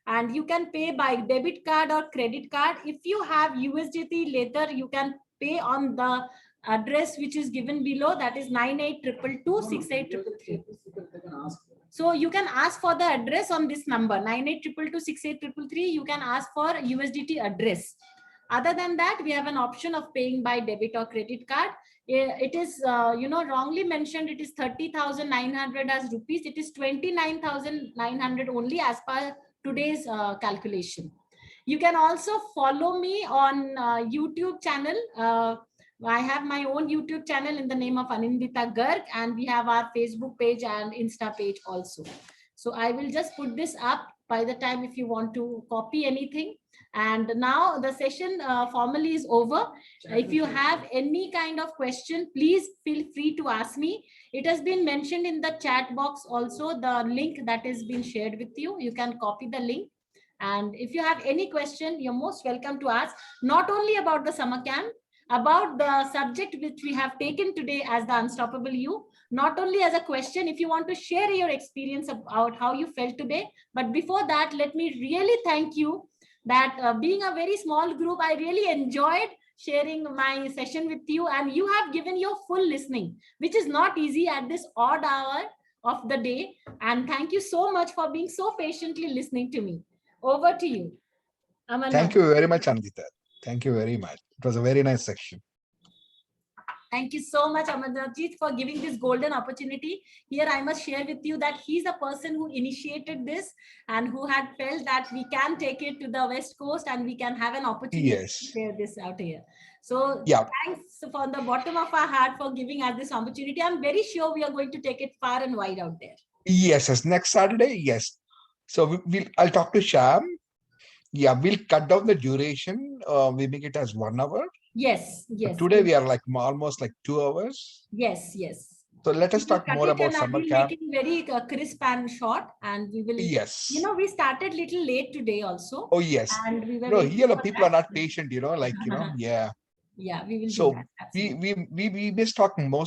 and you can pay by debit card or credit card. If you have USDT later, you can pay on the address which is given below, that is 9822268333. So you can ask for the address on this number 9822268333. You can ask for USDT address. Other than that, we have an option of paying by debit or credit card. It is wrongly mentioned, it is 30,900 as rupees. It is 29,900 only as per today's calculation. You can also follow me on YouTube channel. I have my own YouTube channel in the name of Anindita Garg, and we have our Facebook page and Insta page also. So I will just put this up by the time if you want to copy anything. And now the session formally is over. If you have any kind of question, please feel free to ask me. It has been mentioned in the chat box also, the link that has been shared with you. You can copy the link. And if you have any question, you're most welcome to ask, not only about the summer camp, about the subject which we have taken today as the Unstoppable You, not only as a question, if you want to share your experience about how you felt today. But before that, let me really thank you that being a very small group, I really enjoyed sharing my session with you, and you have given your full listening, which is not easy at this odd hour of the day. And thank you so much for being so patiently listening to me. Over to you, Amarnath. Thank you very much, Anandita. Thank you very much. It was a very nice section. Thank you so much, Amarnathji, for giving this golden opportunity. Here, I must share with you that he's a person who initiated this and who had felt that we can take it to the West Coast and we can have an opportunity Yes. to share this out here. So Yeah. thanks from the bottom of our heart for giving us this opportunity. I'm very sure we are going to take it far and wide out there. Yes, next Saturday, yes. So I'll talk to Sham. Yeah, we'll cut down the duration. We make it as 1 hour. Yes, yes. But today we are like almost like 2 hours. Yes, yes. So let us talk more about summer camp. We'll make it very crisp and short, and we will. Yes. You know, we started little late today also. Oh yes. And we were. No, waiting here the for people that. are not patient. Like yeah. Yeah, we will. So do that, we may talk most